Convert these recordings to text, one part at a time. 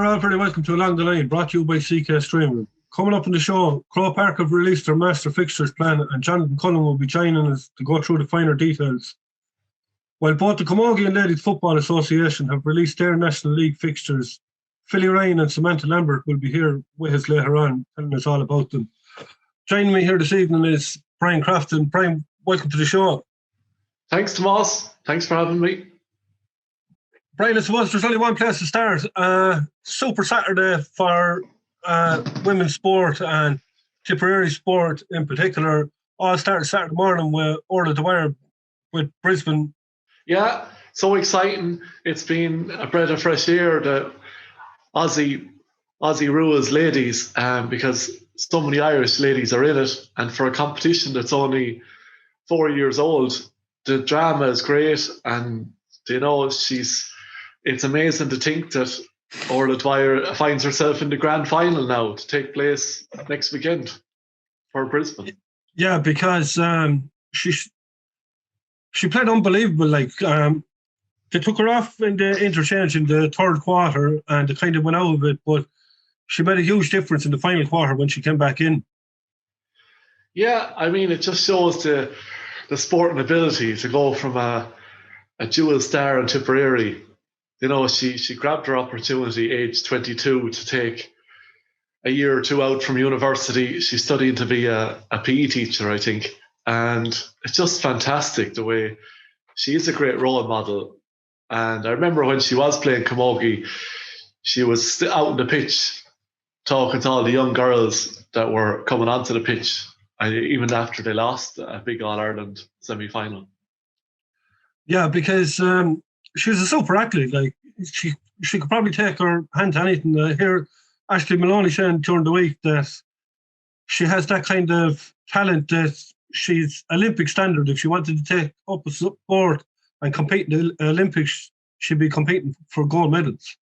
all very welcome to Along the Line, brought to you by CK Streaming. Coming up in the show, Crow Park have released their master fixtures plan and Jonathan Cullen will be joining us to go through the finer details. While both the Camogie and Ladies Football Association have released their National League fixtures, Ryan and Samantha Lambert will be here with us later on, telling us all about them. Joining me here this evening is Brian Crafton. Brian, welcome to the show. Thanks, Tomas. Thanks for having me. Brian, I suppose there's only one place to start. Super Saturday for women's sport and Tipperary sport in particular. All started Saturday morning with Orla O'Dwyer with Brisbane. Yeah, so exciting. It's been a breath of fresh air, the Aussie rules ladies, because so many Irish ladies are in it. And for a competition that's only 4 years old, the drama is great. And, you know, it's amazing to think that Orla O'Dwyer finds herself in the Grand Final now to take place next weekend for Brisbane. Yeah, because she played unbelievable. Like they took her off in the interchange in the third quarter and they kind of went out of it, but she made a huge difference in the final quarter when she came back in. Yeah, I mean, it just shows the sporting ability to go from a dual star in Tipperary. You know, she grabbed her opportunity, age 22, to take a year or two out from university. She's studying to be a PE teacher, I think. And it's just fantastic the way she is a great role model. And I remember when she was playing Camogie, she was out on the pitch talking to all the young girls that were coming onto the pitch, and even after they lost a big All-Ireland semi-final. Yeah, because she was a super athlete. Like she could probably take her hand to anything. Here, Ashley Maloney saying during the week that she has that kind of talent that she's Olympic standard. If she wanted to take up a sport and compete in the Olympics, she'd be competing for gold medals.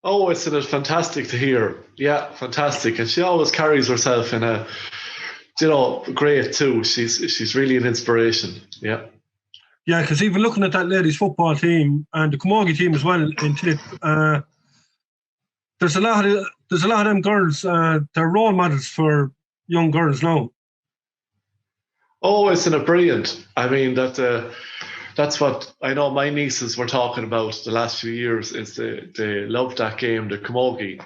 Oh, isn't it fantastic to hear? Yeah, fantastic. And she always carries herself in a, you know, great too. She's really an inspiration. Yeah. Yeah, because even looking at that ladies football team and the Camogie team as well in Tip, there's a lot of them girls. They're role models for young girls now. Oh, isn't it brilliant? I mean, that's what I know my nieces were talking about the last few years, is they loved that game, the Camogie.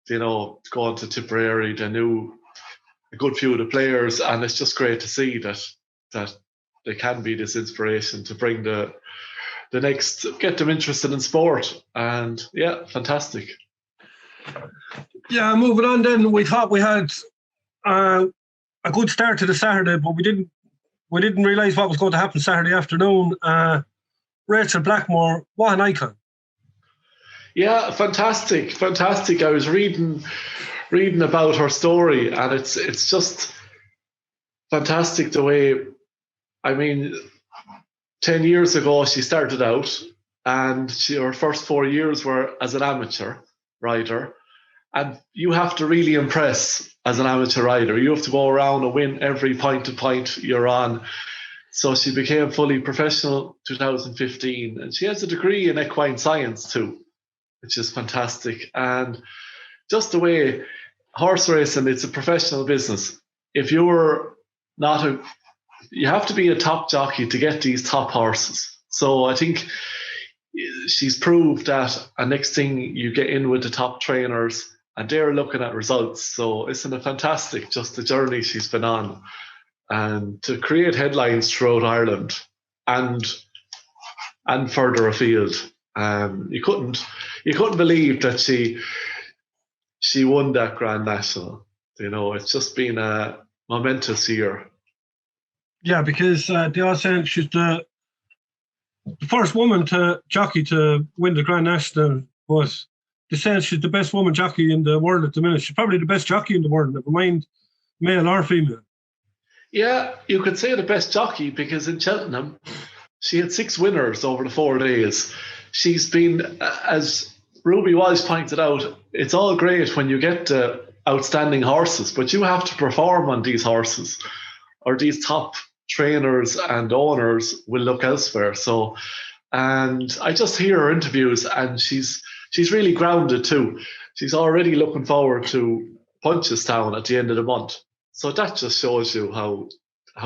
You know, going to Tipperary, they knew a good few of the players, and it's just great to see that they can be this inspiration to bring the next, get them interested in sport. And yeah, fantastic. Yeah, moving on then, we thought we had a good start to the Saturday, but we didn't realise what was going to happen Saturday afternoon. Rachel Blackmore, what an icon. Yeah, fantastic. I was reading about her story, and it's just fantastic the way, I mean, 10 years ago she started out, and her first 4 years were as an amateur rider. And you have to really impress as an amateur rider. You have to go around and win every point to point you're on. So she became fully professional 2015. And she has a degree in equine science too, which is fantastic. And just the way horse racing, it's a professional business. If you're not you have to be a top jockey to get these top horses. So I think she's proved that, and next thing you get in with the top trainers, and they're looking at results. So isn't it fantastic, just the journey she's been on, and to create headlines throughout Ireland and further afield. You couldn't believe that she won that Grand National. You know, it's just been a momentous year. Yeah, because they are saying she's the first woman to jockey to win the Grand National, but they say she's the best woman jockey in the world at the minute. She's probably the best jockey in the world, never mind male or female. Yeah, you could say the best jockey, because in Cheltenham, she had 6 winners over the 4 days. She's been, as Ruby Walsh pointed out, it's all great when you get outstanding horses, but you have to perform on these horses, or these top trainers and owners will look elsewhere. So, and I just hear her interviews, and she's she's really grounded too. She's already looking forward to Punchestown at the end of the month. So that just shows you how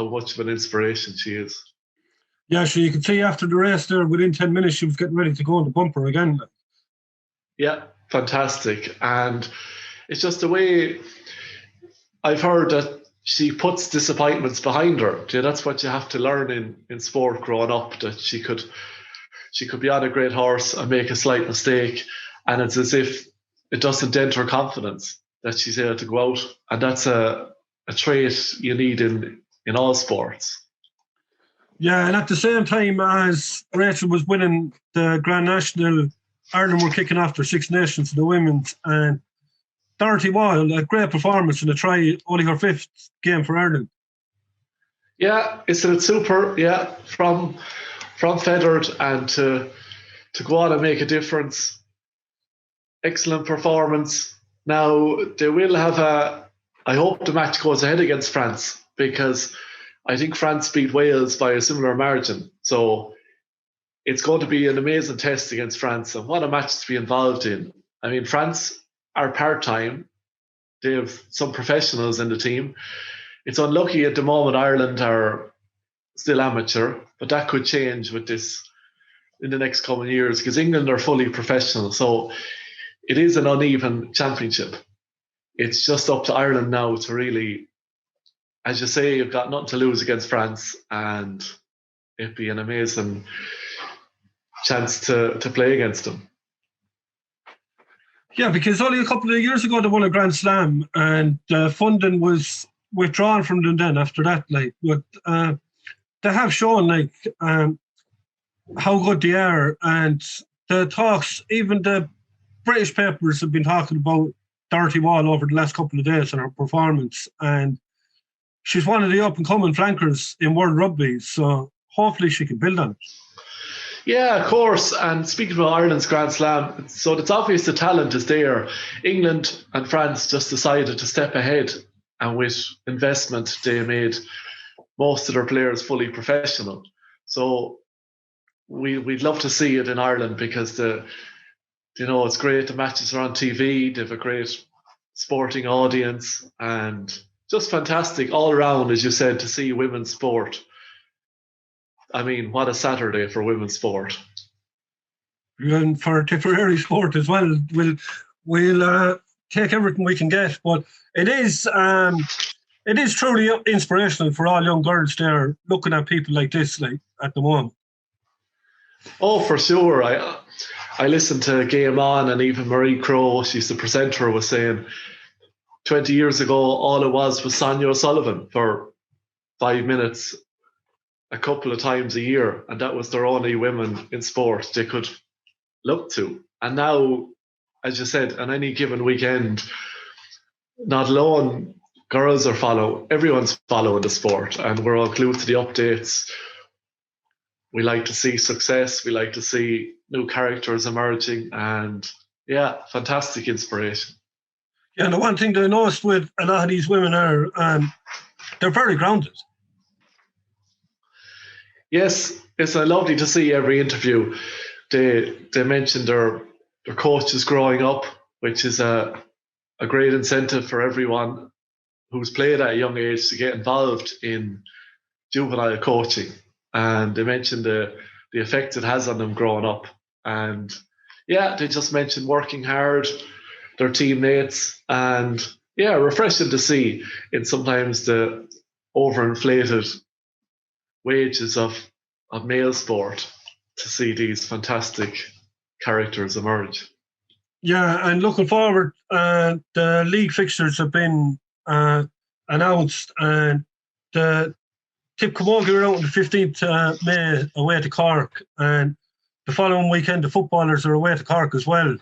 much of an inspiration she is. Yeah, so you can see after the race there, within 10 minutes, she was getting ready to go on the bumper again. Yeah, fantastic. And it's just the way I've heard that she puts disappointments behind her. Yeah, that's what you have to learn in sport growing up, that she could be on a great horse and make a slight mistake, and it's as if it doesn't dent her confidence, that she's able to go out. And that's a trait you need in all sports. Yeah, and at the same time as Rachel was winning the Grand National, Ireland were kicking off their Six Nations in the women's, and Dorothy Wall, a great performance in a try, only her 5th game for Ireland. Yeah, it's a super, yeah, from feathered and to go on and make a difference. Excellent performance. Now, they will have I hope the match goes ahead against France, because I think France beat Wales by a similar margin. So it's going to be an amazing test against France, and what a match to be involved in. I mean, France are part-time. They have some professionals in the team. It's unlucky at the moment Ireland are still amateur, but that could change with this in the next coming years, because England are fully professional. So it is an uneven championship. It's just up to Ireland now to really, as you say, you've got nothing to lose against France, and it'd be an amazing chance to play against them. Yeah, because only a couple of years ago they won a Grand Slam, and funding was withdrawn from them then after that. But they have shown how good they are, and the talks, even the British papers have been talking about Dorothy Wall over the last couple of days and her performance, and she's one of the up-and-coming flankers in World Rugby, so hopefully she can build on it. Yeah, of course. And speaking about Ireland's Grand Slam, so it's obvious the talent is there. England and France just decided to step ahead, and with investment, they made most of their players fully professional. So we'd love to see it in Ireland, because it's great. The matches are on TV. They have a great sporting audience, and just fantastic all around, as you said, to see women's sport. I mean, what a Saturday for women's sport. And for Tipperary sport as well. We'll take everything we can get, but it is truly inspirational for all young girls there looking at people like this, at the moment. Oh, for sure. I listened to Game On, and even Marie Crowe, she's the presenter, was saying 20 years ago all it was Sonia O'Sullivan for 5 minutes a couple of times a year, and that was their only women in sport they could look to. And now, as you said, on any given weekend, not alone girls everyone's following the sport, and we're all glued to the updates. We like to see success, we like to see new characters emerging, and yeah, fantastic inspiration. Yeah, and the one thing I noticed with a lot of these women are they're very grounded. Yes, it's lovely to see every interview. They mentioned their coaches growing up, which is a great incentive for everyone who's played at a young age to get involved in juvenile coaching. And they mentioned the effect it has on them growing up. And yeah, they just mentioned working hard, their teammates, and yeah, refreshing to see in sometimes the overinflated wages of male sport, to see these fantastic characters emerge. Yeah, and looking forward, the league fixtures have been announced, and the Tip Camogie are out on the 15th May away to Cork, and the following weekend the footballers are away to Cork as well.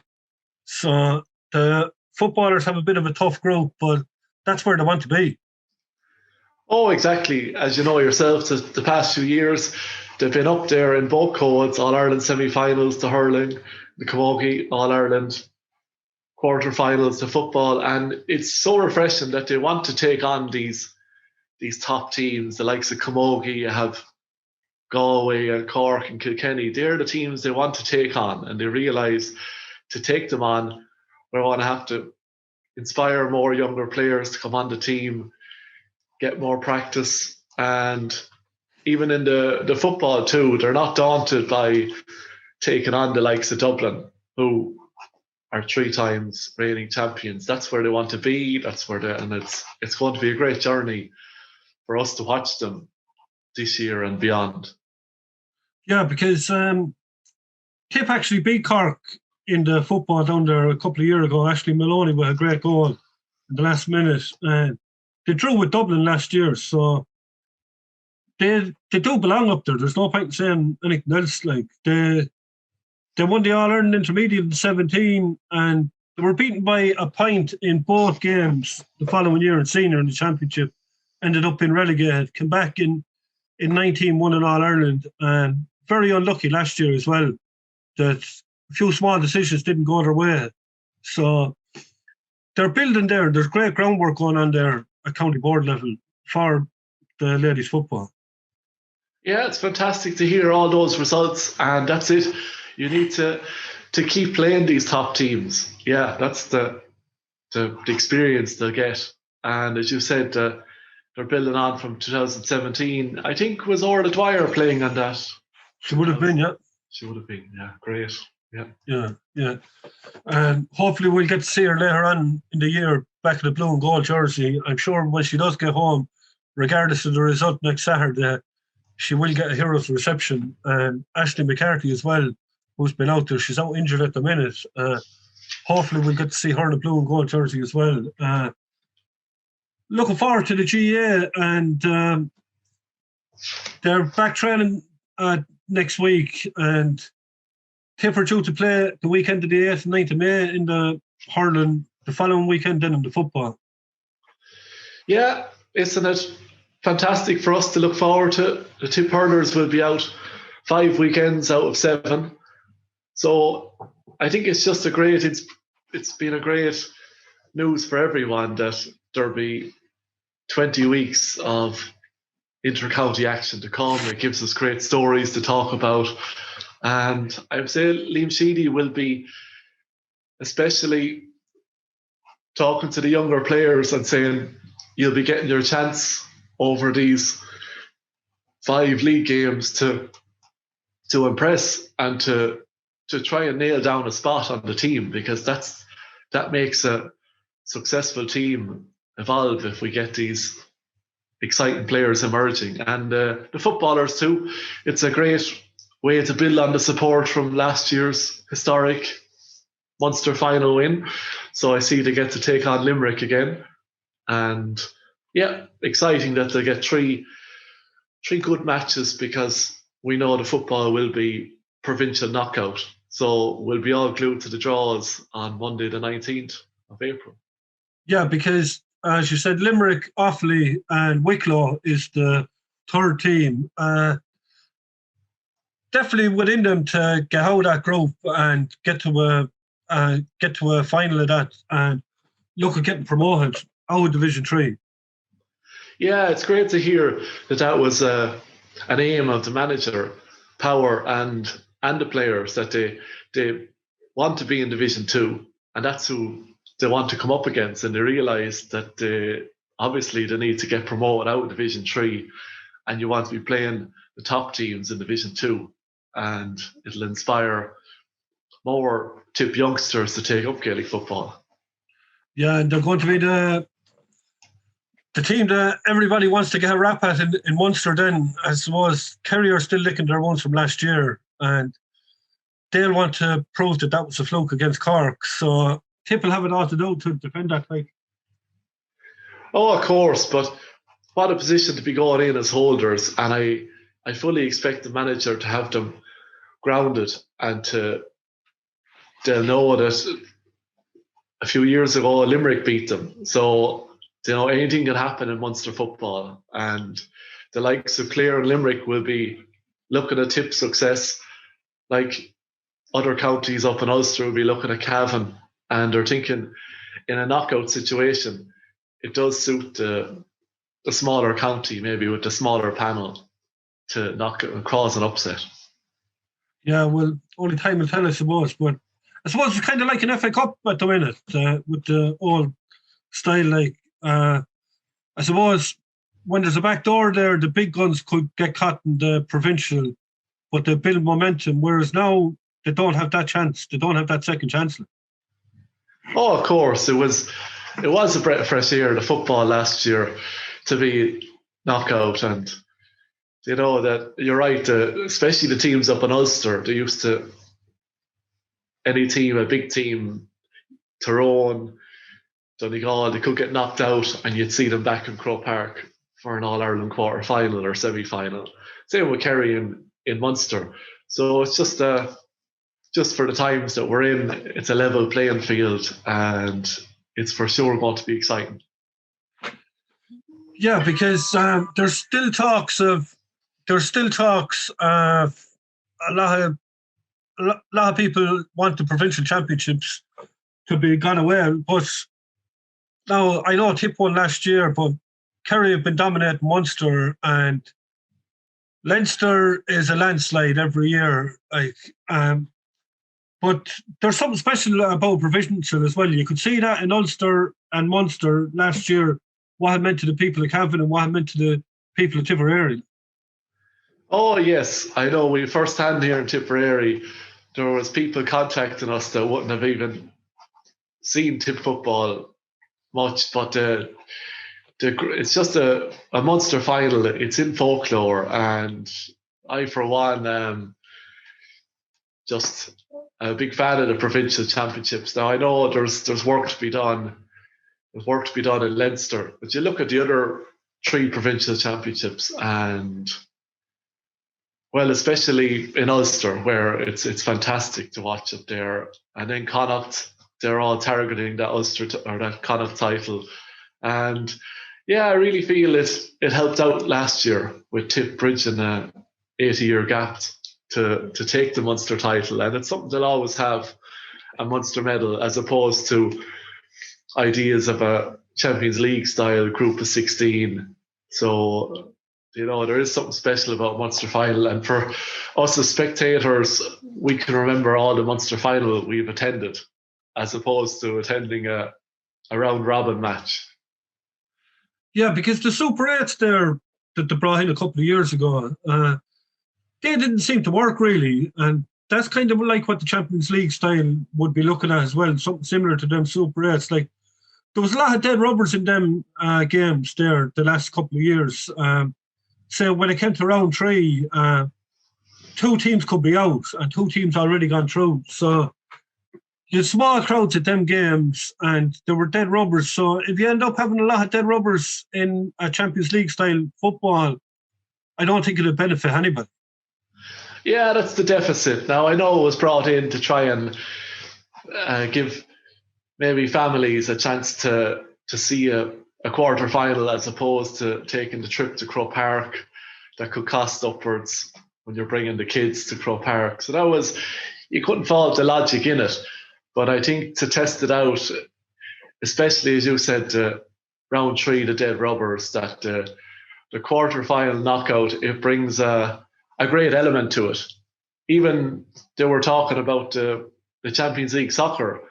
So the footballers have a bit of a tough group, but that's where they want to be. Oh, exactly. As you know yourself, the past few years, they've been up there in both codes, All-Ireland semi-finals to hurling, the Camogie, All-Ireland quarter-finals to football. And it's so refreshing that they want to take on these top teams, the likes of Camogie. You have Galway and Cork and Kilkenny. They're the teams they want to take on, and they realise to take them on. We're going to have to inspire more younger players to come on the team, get more practice, and even in the football too, they're not daunted by taking on the likes of Dublin, who are 3 times reigning champions. That's where they want to be. That's where and it's going to be a great journey for us to watch them this year and beyond. Yeah, because Tip actually beat Cork in the football down there a couple of years ago. Ashley Maloney with a great goal in the last minute. They drew with Dublin last year, so they do belong up there. There's no point in saying anything else. Like they won the All-Ireland Intermediate in 17, and they were beaten by a point in both games the following year in senior in the championship. Ended up being relegated. Came back in 19, won an All-Ireland, and very unlucky last year as well that a few small decisions didn't go their way. So they're building there. There's great groundwork going on there at county board level for the ladies' football. Yeah, it's fantastic to hear all those results, and that's it. You need to keep playing these top teams. Yeah, that's the experience they'll get. And as you said, they're building on from 2017. I think was Orla O'Dwyer playing on that. She would have been, yeah. She would have been, yeah. Great. Yeah. And hopefully we'll get to see her later on in the year back in the blue and gold jersey. I'm sure when she does get home, regardless of the result next Saturday, she will get a hero's reception. And Ashley McCarthy as well, who's been out there. She's out injured at the minute. Hopefully we'll get to see her in the blue and gold jersey as well. Looking forward to the GA, and they're back training next week, and Tip are due to play the weekend of the 8th and 9th of May in the hurling, the following weekend then in the football. Yeah, isn't it fantastic for us to look forward to? The Tip hurlers will be out 5 weekends out of 7. So I think it's just it's been a great news for everyone that there'll be 20 weeks of inter-county action to come. It gives us great stories to talk about. And I would say Liam Sheedy will be especially talking to the younger players and saying, you'll be getting your chance over these 5 league games to impress and to try and nail down a spot on the team, because that makes a successful team evolve if we get these exciting players emerging. And the footballers too, it's a great way to build on the support from last year's historic Munster final win. So I see they get to take on Limerick again. And yeah, exciting that they get three good matches, because we know the football will be provincial knockout. So we'll be all glued to the draws on Monday the 19th of April. Yeah, because as you said, Limerick, Offaly and Wicklow is the third team. Definitely within them to get out of that group and get to a final of that and look at getting promoted out of Division 3. Yeah, it's great to hear that was an aim of the manager, Power, and the players, that they want to be in Division 2, and that's who they want to come up against, and they realise that obviously they need to get promoted out of Division 3, and you want to be playing the top teams in Division 2, and it'll inspire more Tip youngsters to take up Gaelic football. Yeah, and they're going to be the team that everybody wants to get a rap at in Munster then. I suppose Kerry are still licking their wounds from last year, and they'll want to prove that was a fluke against Cork. So Tip will have it all to do to defend that fight. Oh, of course, but what a position to be going in as holders, and I fully expect the manager to have them grounded, and they'll know that a few years ago Limerick beat them. So, anything can happen in Munster football, and the likes of Clare and Limerick will be looking at Tip's success, like other counties up in Ulster will be looking at Cavan, and they're thinking in a knockout situation, it does suit the smaller county, maybe with the smaller panel, to knock it and cause an upset. Yeah, well, only time will tell, I suppose. But I suppose it's kind of like an FA Cup at the minute with the old style. Like I suppose when there's a back door there, the big guns could get caught in the provincial, but they build momentum. Whereas now they don't have that chance. They don't have that second chance. Oh, of course, it was a breath of fresh air, the football last year, to be knockout. And you know that you're right, especially the teams up in Ulster, they used to, any team, a big team, Tyrone, Donegal, they could get knocked out and you'd see them back in Croke Park for an All-Ireland quarter-final or semi-final. Same with Kerry in Munster. So it's just for the times that we're in, it's a level playing field, and it's for sure going to be exciting. Yeah, because there's still talks of a lot of people want the provincial championships to be gone away. But now I know Tip won last year, but Kerry have been dominating Munster, and Leinster is a landslide every year. But there's something special about provincial as well. You could see that in Ulster and Munster last year, what it meant to the people of Cavan and what it meant to the people of Tipperary. Oh, yes. I know we first hand here in Tipperary, there was people contacting us that wouldn't have even seen Tip football much, but it's just a Munster final. It's in folklore, and I, for one, just a big fan of the provincial championships. Now I know there's work to be done. There's work to be done in Leinster, but you look at the other 3 provincial championships, and well, especially in Ulster, where it's fantastic to watch up there, and then Connacht, they're all targeting that Ulster or that Connacht title, and yeah, I really feel it helped out last year with Tip bridging a 80-year gap to take the Munster title, and it's something they'll always have, a Munster medal, as opposed to ideas of a Champions League style group of 16. So, you know, there is something special about Munster final, and for us as spectators, we can remember all the Munster final we've attended, as opposed to attending a round robin match. Yeah, because the Super 8s there that they brought in a couple of years ago, they didn't seem to work really, and that's kind of like what the Champions League style would be looking at as well, something similar to them Super 8s. Like, there was a lot of dead rubbers in them games there the last couple of years. So when it came to round 3, 2 teams could be out and 2 teams already gone through. So you had small crowds at them games and there were dead rubbers. So if you end up having a lot of dead rubbers in a Champions League style football, I don't think it'll benefit anybody. Yeah, that's the deficit. Now, I know it was brought in to try and give maybe families a chance to see a quarter final, as opposed to taking the trip to Croke Park that could cost upwards when you're bringing the kids to Croke Park. So that was, you couldn't fault the logic in it. But I think to test it out, especially as you said, round 3, the dead rubbers, that the quarter final knockout, it brings a great element to it. Even they were talking about the Champions League soccer,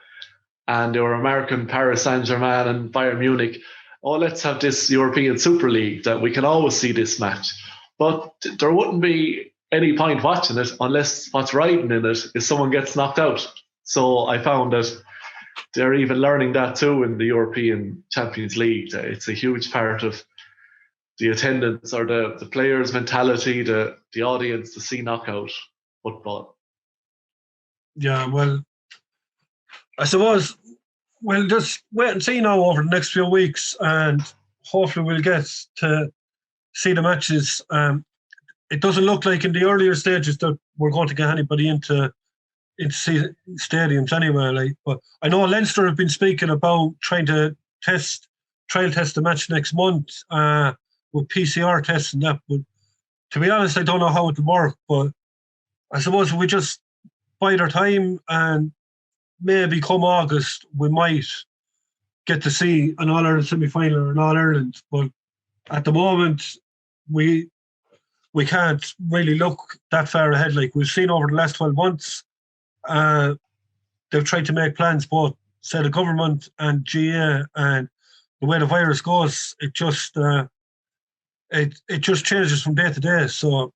and they were American Paris Saint-Germain and Bayern Munich. Oh, let's have this European Super League that we can always see this match. But there wouldn't be any point watching it unless what's riding in it is someone gets knocked out. So I found that they're even learning that too in the European Champions League. It's a huge part of the attendance or the players' mentality, the audience, to see knockout football. Yeah, well, I suppose we'll just wait and see now over the next few weeks, and hopefully we'll get to see the matches. It doesn't look like in the earlier stages that we're going to get anybody into stadiums anyway. But I know Leinster have been speaking about trying to trial test the match next month with PCR tests and that. But to be honest, I don't know how it will work. But I suppose if we just bide our time, and maybe come August we might get to see an All-Ireland semi-final or an All-Ireland. But at the moment, we can't really look that far ahead. Like we've seen over the last 12 months, they've tried to make plans, both say the government and GA, and the way the virus goes, it just changes from day to day. So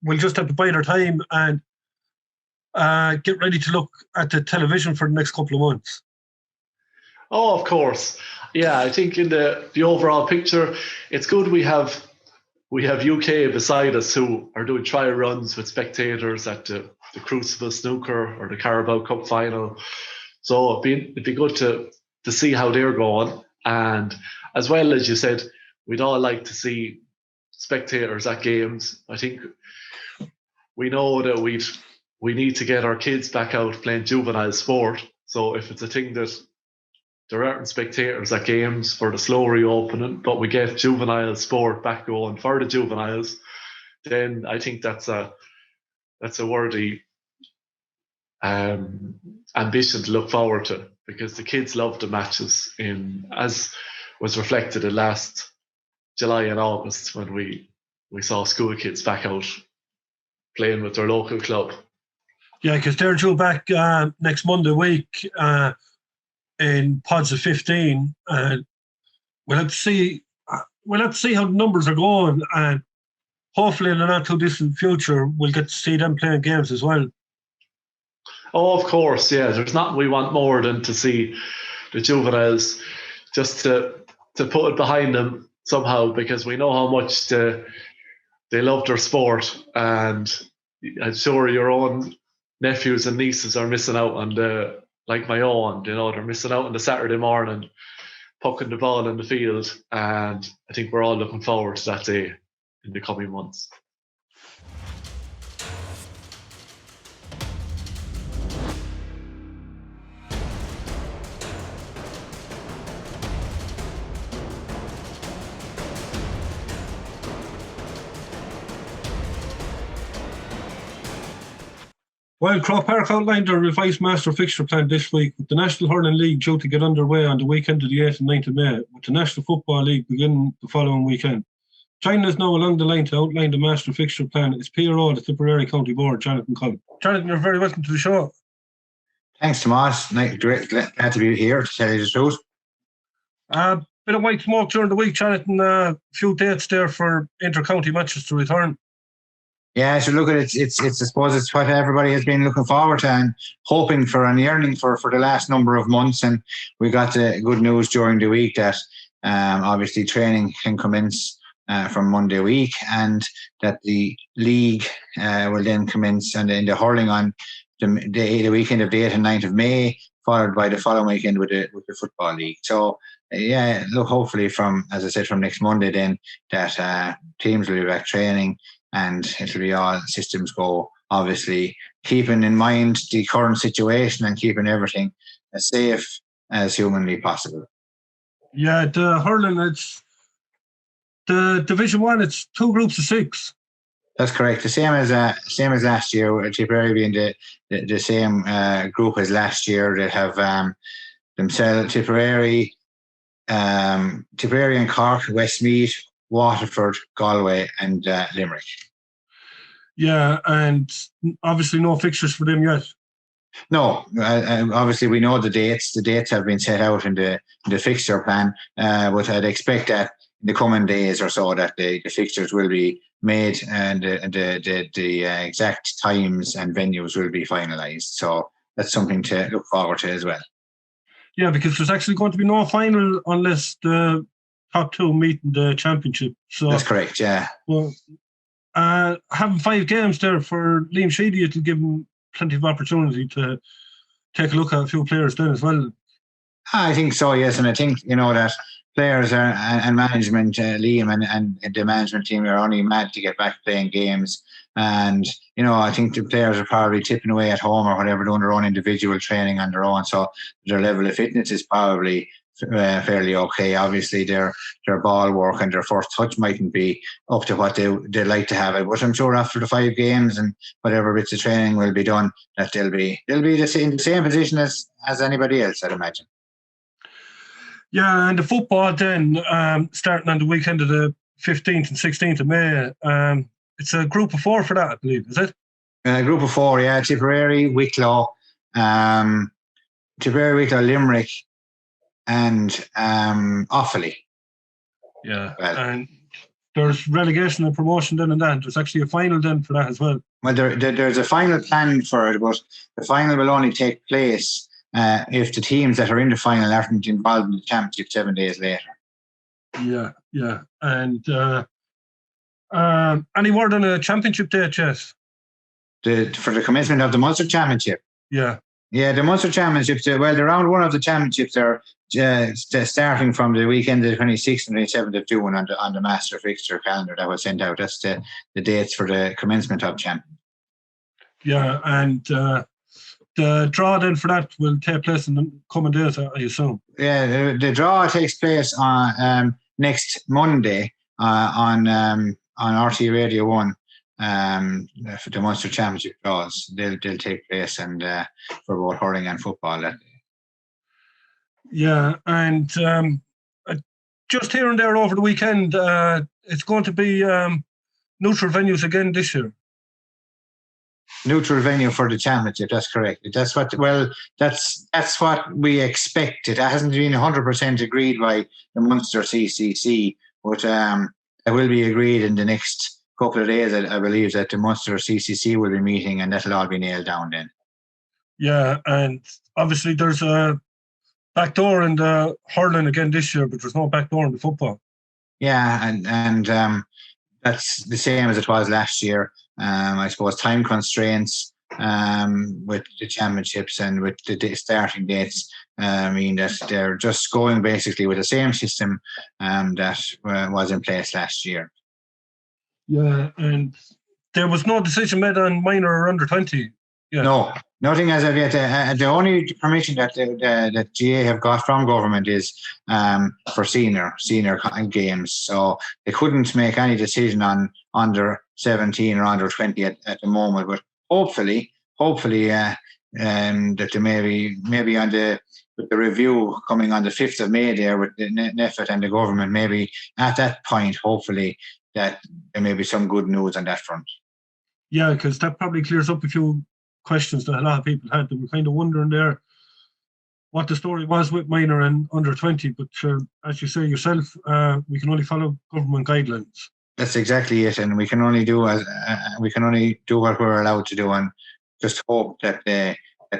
we'll just have to bide our time and get ready to look at the television for the next couple of months. Oh, of course. Yeah, I think in the overall picture, it's good we have UK beside us who are doing trial runs with spectators at the Crucible Snooker or the Carabao Cup final. So it'd be good to see how they're going. And as well, as you said, we'd all like to see spectators at games. I think we know that we need to get our kids back out playing juvenile sport. So if it's a thing that there aren't spectators at games for the slow reopening, but we get juvenile sport back going for the juveniles, then I think that's a worthy ambition to look forward to, because the kids love the matches, as was reflected in last July and August when we saw school kids back out playing with their local club. Yeah, because they're due back next Monday week in pods of 15, and we'll have to see how the numbers are going, and hopefully in the not too distant future we'll get to see them playing games as well. Oh, of course, yeah. There's nothing we want more than to see the juveniles, just to put it behind them somehow, because we know how much they love their sport, and I'm sure your own nephews and nieces are missing out on like my own, they're missing out on the Saturday morning, pucking the ball in the field, and I think we're all looking forward to that day in the coming months. While Croke Park outlined their revised master fixture plan this week, with the National Hurling League due to get underway on the weekend of the 8th and 9th of May, with the National Football League beginning the following weekend. Joining us now along the line to outline the master fixture plan is PRO of the Tipperary County Board, Jonathan Cullen. Jonathan, you're very welcome to the show. Thanks, Tomas. Glad to be here to tell you the truth. Bit of white smoke during the week, Jonathan. A few dates there for inter-county matches to return. Yeah, so look at it. It's I suppose it's what everybody has been looking forward to and hoping for and yearning for the last number of months. And we got the good news during the week that obviously training can commence from Monday week, and that the league will then commence and in the hurling on the weekend of the 8th and 9th of May, followed by the following weekend with the football league. So yeah, look, hopefully from, as I said, from next Monday then that teams will be back training. And it'll be all systems go, obviously, keeping in mind the current situation and keeping everything as safe as humanly possible. Yeah, the hurling, it's the Division 1, it's 2 groups of 6. That's correct. The same as last year, Tipperary being the same group as last year. They have themselves Tipperary and Cork, Westmeath, Waterford, Galway and Limerick. Yeah, and obviously no fixtures for them yet. No, obviously we know the dates. The dates have been set out in the fixture plan, but I'd expect that in the coming days or so that the fixtures will be made and the exact times and venues will be finalised. So that's something to look forward to as well. Yeah, because there's actually going to be no final unless the top 2 meet in the championship. So that's correct, yeah. Well, having 5 games there for Liam Sheedy, it'll give him plenty of opportunity to take a look at a few players then as well. I think so, yes, and I think that players and management, Liam and the management team are only mad to get back playing games, and I think the players are probably tipping away at home or whatever, doing their own individual training on their own, so their level of fitness is probably fairly okay. Obviously their ball work and their first touch mightn't be up to what they like to have it, but I'm sure after the 5 games and whatever bits of training will be done, that they'll be in the same position as anybody else, I'd imagine. Yeah, and the football then starting on the weekend of the 15th and 16th of May, it's a group of 4 for that, I believe, is it? Group of 4, yeah. Tipperary, Wicklow, Tipperary, Wicklow, Limerick, and Offaly. Yeah, and there's relegation and promotion then and that. There's actually a final then for that as well. Well, there's a final planned for it, but the final will only take place if the teams that are in the final aren't involved in the championship 7 days later. Yeah. And any word on a championship date, Jess? For the commencement of the Munster Championship? Yeah. Yeah, the Munster Championships, the round one of the championships are starting from the weekend of the 26th and 27th of June on the master fixture calendar that was sent out. That's the dates for the commencement of champ. Yeah, and the draw then for that will take place in the coming days, I assume. Yeah, the draw takes place on next Monday on RT Radio 1. For the Munster Championship draws, they'll take place and for both hurling and football that day. Yeah, and just here and there over the weekend, it's going to be neutral venues again this year. Neutral venue for the championship. That's correct. That's what we expected. It hasn't been 100% agreed by the Munster CCC, but it will be agreed in the next couple of days. I believe that the Munster CCC will be meeting and that'll all be nailed down then. Yeah, and obviously there's a backdoor in the hurling again this year, but there's no backdoor in the football. Yeah, and that's the same as it was last year. I suppose time constraints with the championships and with the starting dates mean that they're just going basically with the same system that was in place last year. Yeah, and there was no decision made on minor or under 20. Yeah. No, nothing as of yet. The only permission that GA have got from government is for senior games. So they couldn't make any decision on under 17 or under 20 at the moment. But hopefully, that they maybe on with the review coming on the 5th of May there with the NEFIT and the government, maybe at that point, hopefully, that there may be some good news on that front. Yeah, because that probably clears up a few questions that a lot of people had. They were kind of wondering there what the story was with minor and under 20. But as you say yourself, we can only follow government guidelines. That's exactly it, and we can only do what we're allowed to do, and just hope that they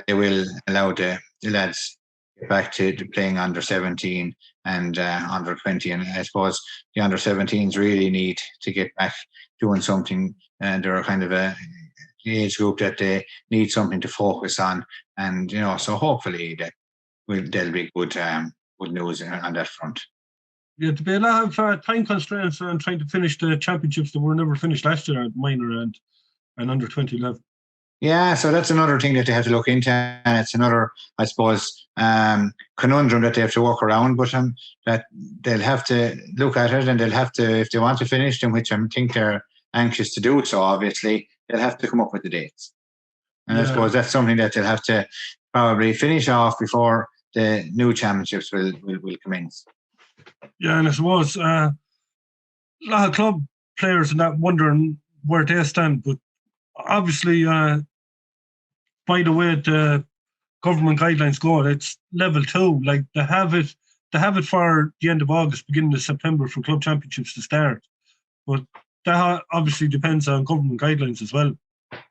will allow the lads get back to playing under 17 and under 20. And I suppose the under 17s really need to get back doing something, and they're kind of a age group that they need something to focus on. And so hopefully there'll be good news on that front. Yeah, there'll be a lot of time constraints on trying to finish the championships that were never finished last year at minor and under 20 level. Yeah, so that's another thing that they have to look into, and it's another, I suppose, conundrum that they have to work around. But that they'll have to look at it, and they'll have to, if they want to finish them, which I think they're anxious to do. So obviously, they'll have to come up with the dates, and I suppose that's something that they'll have to probably finish off before the new championships will commence. Yeah, and I suppose a lot of club players are not wondering where they stand, but obviously, by the way the government guidelines go, it's level 2. Like they have it for the end of August, beginning of September for club championships to start. But that obviously depends on government guidelines as well.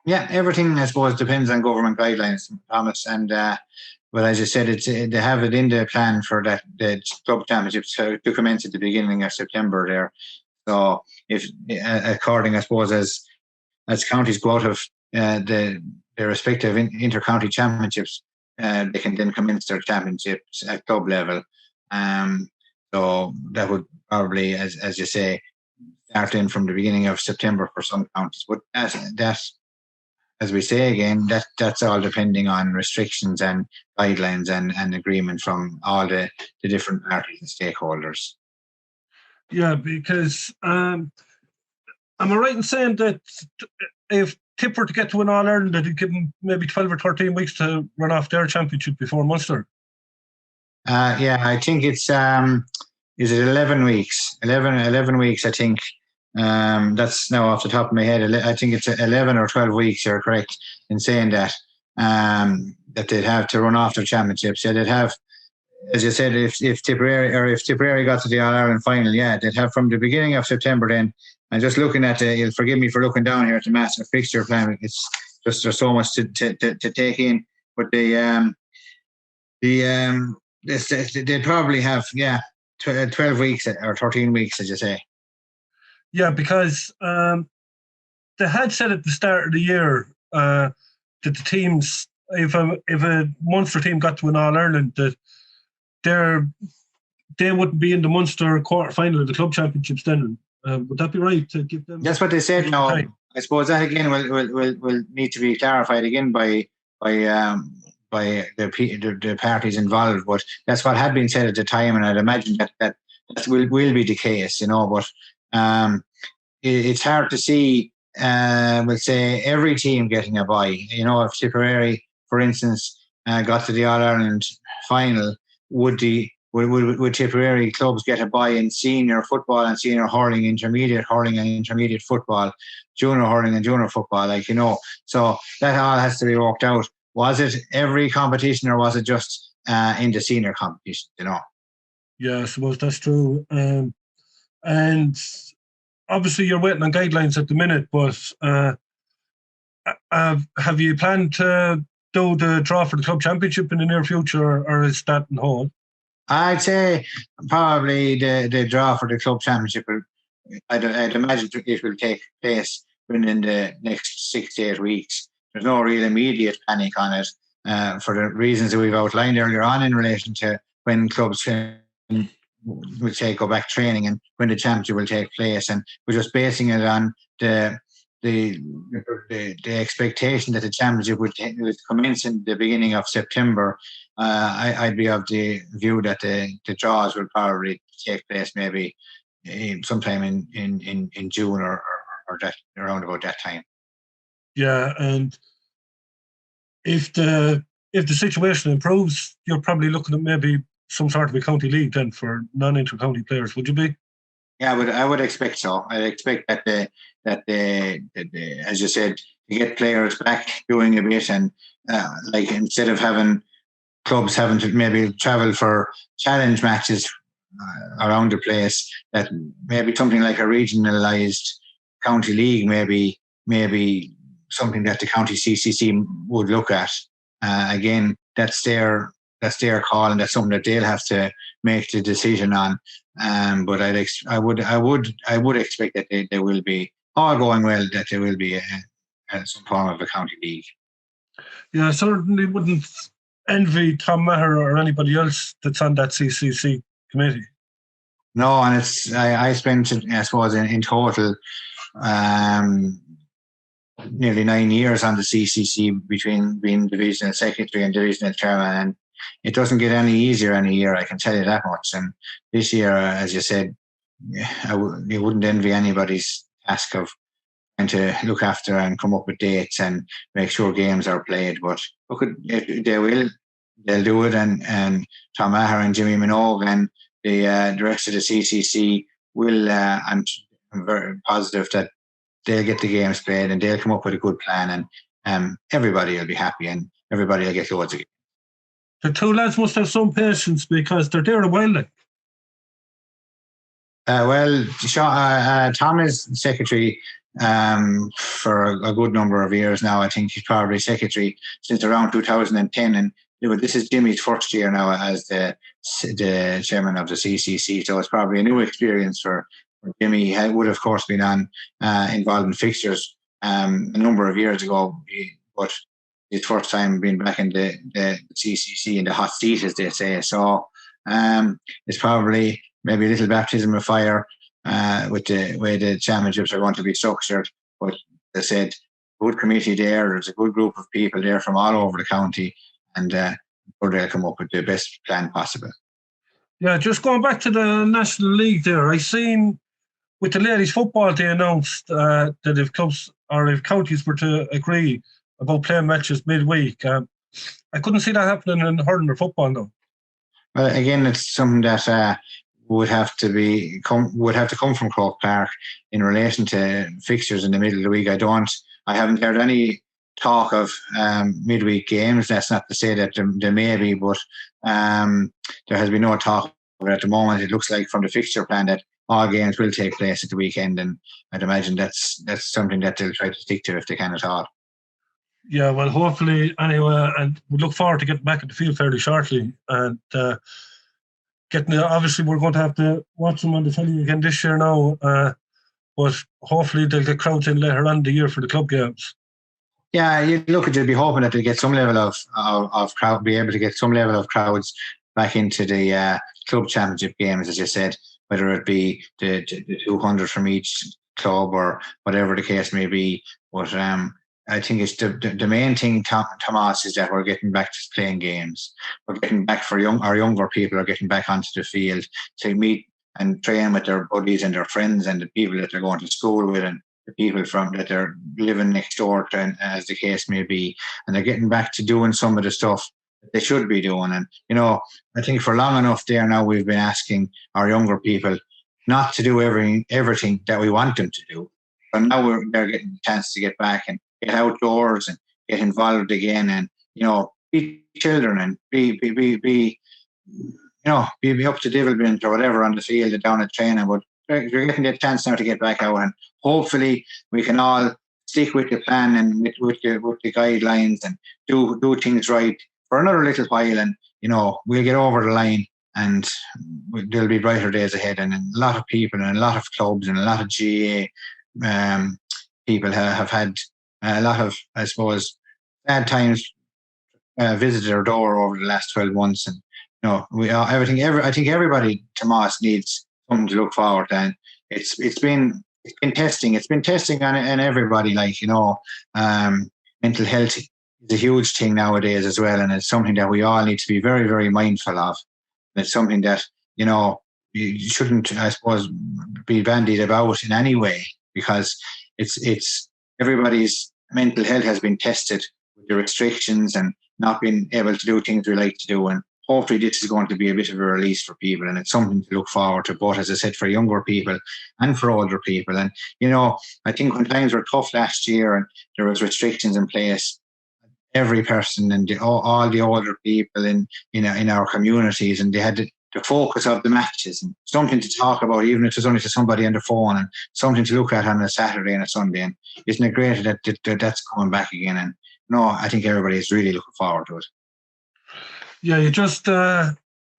Yeah, everything I suppose depends on government guidelines, Thomas. And well, as you said, they have it in the plan for that the club championships to commence at the beginning of September there. So if according, I suppose, as counties go out of their respective inter-county championships, they can then commence their championships at club level. So that would probably, as you say, start in from the beginning of September for some counties. But that, as we say again, that's all depending on restrictions and guidelines and agreement from all the different parties and stakeholders. Yeah, because am I right in saying that if Tip were to get to an All-Ireland, that it'd give them maybe 12 or 13 weeks to run off their championship before Munster? Yeah, I think it's is it 11 weeks? 11 weeks, I think. That's now off the top of my head. I think it's 11 or 12 weeks. You're correct in saying that. that they'd have to run off their championships. Yeah, they'd have, as you said, if Tipperary got to the All-Ireland final, yeah, they'd have from the beginning of September then. And just looking at you'll forgive me for looking down here at the master fixture plan. It's just there's so much to take in. But they'd probably have 12 weeks or 13 weeks, as you say. Yeah, because they had said at the start of the year that the teams, if a Munster team got to an All-Ireland, that they wouldn't be in the Munster quarter-final of the club championships then. Would that be right to give them? That's what they said. Now, I suppose that again will need to be clarified again by the parties involved. But that's what had been said at the time, and I'd imagine that will be the case, you know. But it's hard to see. We'll say every team getting a bye. You know, if Tipperary, for instance, got to the All-Ireland final, would Tipperary clubs get a bye in senior football and senior hurling, intermediate hurling and intermediate football, junior hurling and junior football, like, you know? So that all has to be worked out. Was it every competition or was it just in the senior competition, you know? Yeah, I suppose that's true. And obviously you're waiting on guidelines at the minute, but have you planned to do the draw for the club championship in the near future, or is that on hold? I'd say probably the draw for the club championship, I'd imagine it will take place within the next 6 to 8 weeks. There's no real immediate panic on it for the reasons that we've outlined earlier on in relation to when clubs will go back training and when the championship will take place. And we're just basing it on the expectation that the championship would commence in the beginning of September. I'd be of the view that the draws will probably take place maybe sometime in June or that around about that time. Yeah, and if the situation improves, you're probably looking at maybe some sort of a county league then for non-inter-county players, would you be? Yeah, I would expect so. I'd expect that the as you said, to get players back doing a bit, and like instead of having clubs having to maybe travel for challenge matches around the place, that maybe something like a regionalised county league, maybe something that the county CCC would look at. Again, that's their call, and that's something that they'll have to make the decision on. But I would expect that there will be, all going well, that there will be some form of a county league. Yeah, I certainly wouldn't envy Tom Maher or anybody else that's on that CCC committee. No, and I spent, I suppose, in total nearly 9 years on the CCC between being divisional secretary and divisional chairman, and it doesn't get any easier any year, I can tell you that much. And this year, as you said, you wouldn't envy anybody's task of trying to look after and come up with dates and make sure games are played. But look, they'll do it, and Tom Maher and Jimmy Minogue and the rest of the CCC will. I'm very positive that they'll get the games played and they'll come up with a good plan, and everybody will be happy and everybody will get loads of games. The two lads must have some patience because they're there a while. Well, Tom is secretary for a good number of years now. I think he's probably secretary since around 2010, and this is Jimmy's first year now as the chairman of the CCC. So it's probably a new experience for Jimmy. He would, of course, been involved in fixtures a number of years ago, but his first time being back in the CCC in the hot seat, as they say. So it's probably maybe a little baptism of fire with the way the championships are going to be structured. But as I said, good committee there. There's a good group of people there from all over the county, and they'll come up with the best plan possible. Yeah, just going back to the National League there, I seen with the ladies' football they announced that if clubs or if counties were to agree about playing matches midweek, I couldn't see that happening in hurling or football though. Well, again, it's something that would have to come from Croke Park in relation to fixtures in the middle of the week. I haven't heard any talk of midweek games. That's not to say that there may be, but there has been no talk of it at the moment. It looks like from the fixture plan that all games will take place at the weekend, and I'd imagine that's something that they'll try to stick to if they can at all. Yeah, well, hopefully, anyway, and we look forward to getting back at the field fairly shortly. And obviously, we're going to have to watch them on the telly again this year now, but hopefully they'll get crowds in later on in the year for the club games. Yeah, you'd be hoping that they get some level of crowd, be able to get some level of crowds back into the club championship games, as you said, whether it be the 200 from each club or whatever the case may be. But I think it's the main thing, Tomas, is that we're getting back to playing games. We're getting back our younger people are getting back onto the field to meet and train with their buddies and their friends and the people that they're going to school with and the people that they're living next door to, as the case may be. And they're getting back to doing some of the stuff that they should be doing. And, I think for long enough there now we've been asking our younger people not to do everything that we want them to do. But now they're getting the chance to get back and get outdoors and get involved again, and be children and be up to Divilbint or whatever on the field or down at training. But they're getting the chance now to get back out, and hopefully we can all stick with the plan and with the guidelines and do things right for another little while, and we'll get over the line and there'll be brighter days ahead. And a lot of people and a lot of clubs and a lot of GA people have had a lot of, I suppose, bad times visited our door over the last 12 months. And, I think everybody, Tomas, needs something to look forward to. And it's been testing. It's been testing on everybody, mental health is a huge thing nowadays as well. And it's something that we all need to be very, very mindful of. And it's something that, you shouldn't, I suppose, be bandied about in any way, because it's everybody's mental health has been tested with the restrictions and not being able to do things we like to do. And hopefully this is going to be a bit of a release for people, and it's something to look forward to, both, as I said, for younger people and for older people. And, I think when times were tough last year and there was restrictions in place, every person and all the older people in our communities, and they had the focus of the matches and something to talk about, even if it's only to somebody on the phone, and something to look at on a Saturday and a Sunday. And isn't it great that that's coming back again? And I think everybody is really looking forward to it. Yeah, you just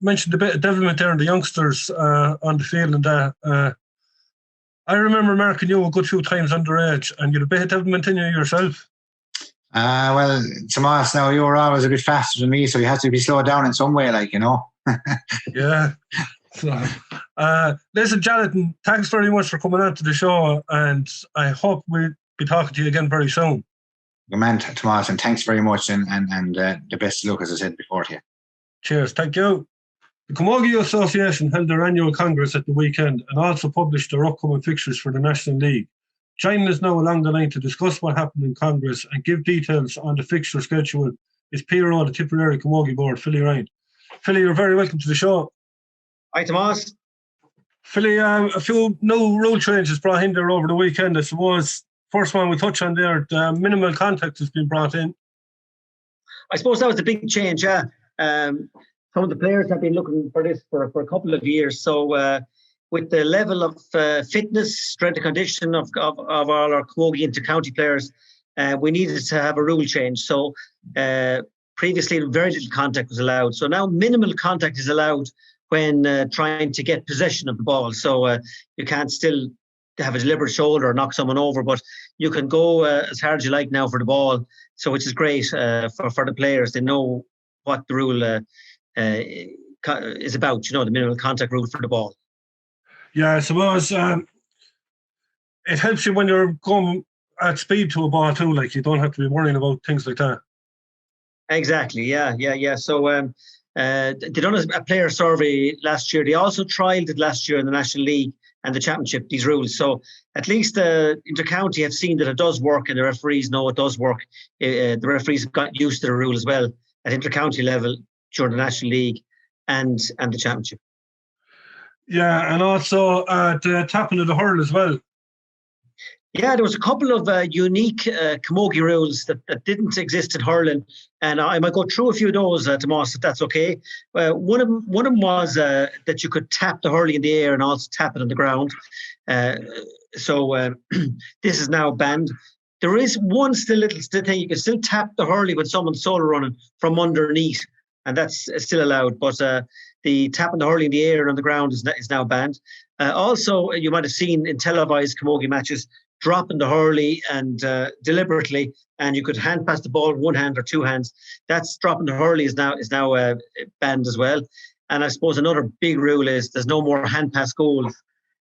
mentioned a bit of development there in the youngsters on the field, and I remember marking you a good few times underage, and you had a bit of development in you yourself. Well, Tomas, now you were always a bit faster than me, so you have to be slowed down in some way, Yeah. So, listen, Jonathan, thanks very much for coming on to the show, and I hope we'll be talking to you again very soon. Good man, Tomas, and thanks very much, and the best of luck, as I said before to you. Cheers, thank you. The Camogie Association held their annual congress at the weekend and also published their upcoming fixtures for the National League. Joining us now along the line to discuss what happened in Congress and give details on the fixture schedule is PRO of the Tipperary Camogie Board, Philly Ryan. Philly, you're very welcome to the show. Hi, Tomas. Philly, a few new rule changes brought in there over the weekend. I suppose first one we touch on there, the minimal contact has been brought in. I suppose that was a big change, yeah. Some of the players have been looking for this for a couple of years. So with the level of fitness, strength and condition of all our Camogie inter-county players, we needed to have a rule change. So previously, very little contact was allowed. So now minimal contact is allowed when trying to get possession of the ball. So you can't still have a deliberate shoulder or knock someone over, but you can go as hard as you like now for the ball. So which is great for the players. They know what the rule is about, the minimal contact rule for the ball. Yeah, I suppose it helps you when you're going at speed to a ball too. Like, you don't have to be worrying about things like that. Exactly. Yeah. So they done a player survey last year. They also trialled it last year in the National League and the Championship, these rules. So at least the inter-county have seen that it does work, and the referees know it does work. The referees have got used to the rule as well at inter-county level during the National League and the Championship. Yeah, and also the tapping of the hurl as well. Yeah, there was a couple of unique camogie rules that didn't exist in hurling, and I might go through a few of those, Tomas, if that's okay. One of them was that you could tap the hurley in the air and also tap it on the ground. So this is now banned. There is one still thing. You can still tap the hurley when someone's solo running from underneath, and that's still allowed. But the tapping the hurley in the air and on the ground is now banned. Also, you might have seen in televised camogie matches, dropping the hurley and deliberately, and you could hand pass the ball with one hand or two hands. That's dropping the hurley is now banned as well. And I suppose another big rule is there's no more hand pass goals.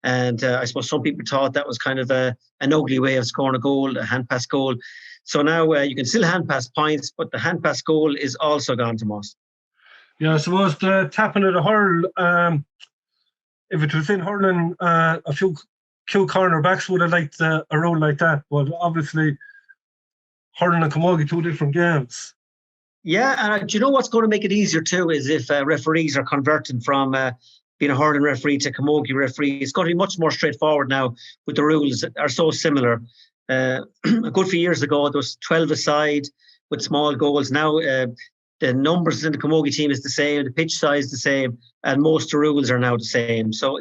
And I suppose some people thought that was kind of an ugly way of scoring a goal, a hand pass goal. So now you can still hand pass points, but the hand pass goal is also gone, Tomas. Yeah, I suppose the tapping of the hurl, if it was in hurling, a few cornerbacks would have liked a rule like that, but obviously hurling and camogie, two different games. Yeah, and do you know what's going to make it easier too is if referees are converting from being a hurling referee to camogie referee. It's going to be much more straightforward now with the rules that are so similar. A good few years ago, there was 12 aside with small goals. Now the numbers in the camogie team is the same, the pitch size is the same, and most of the rules are now the same. So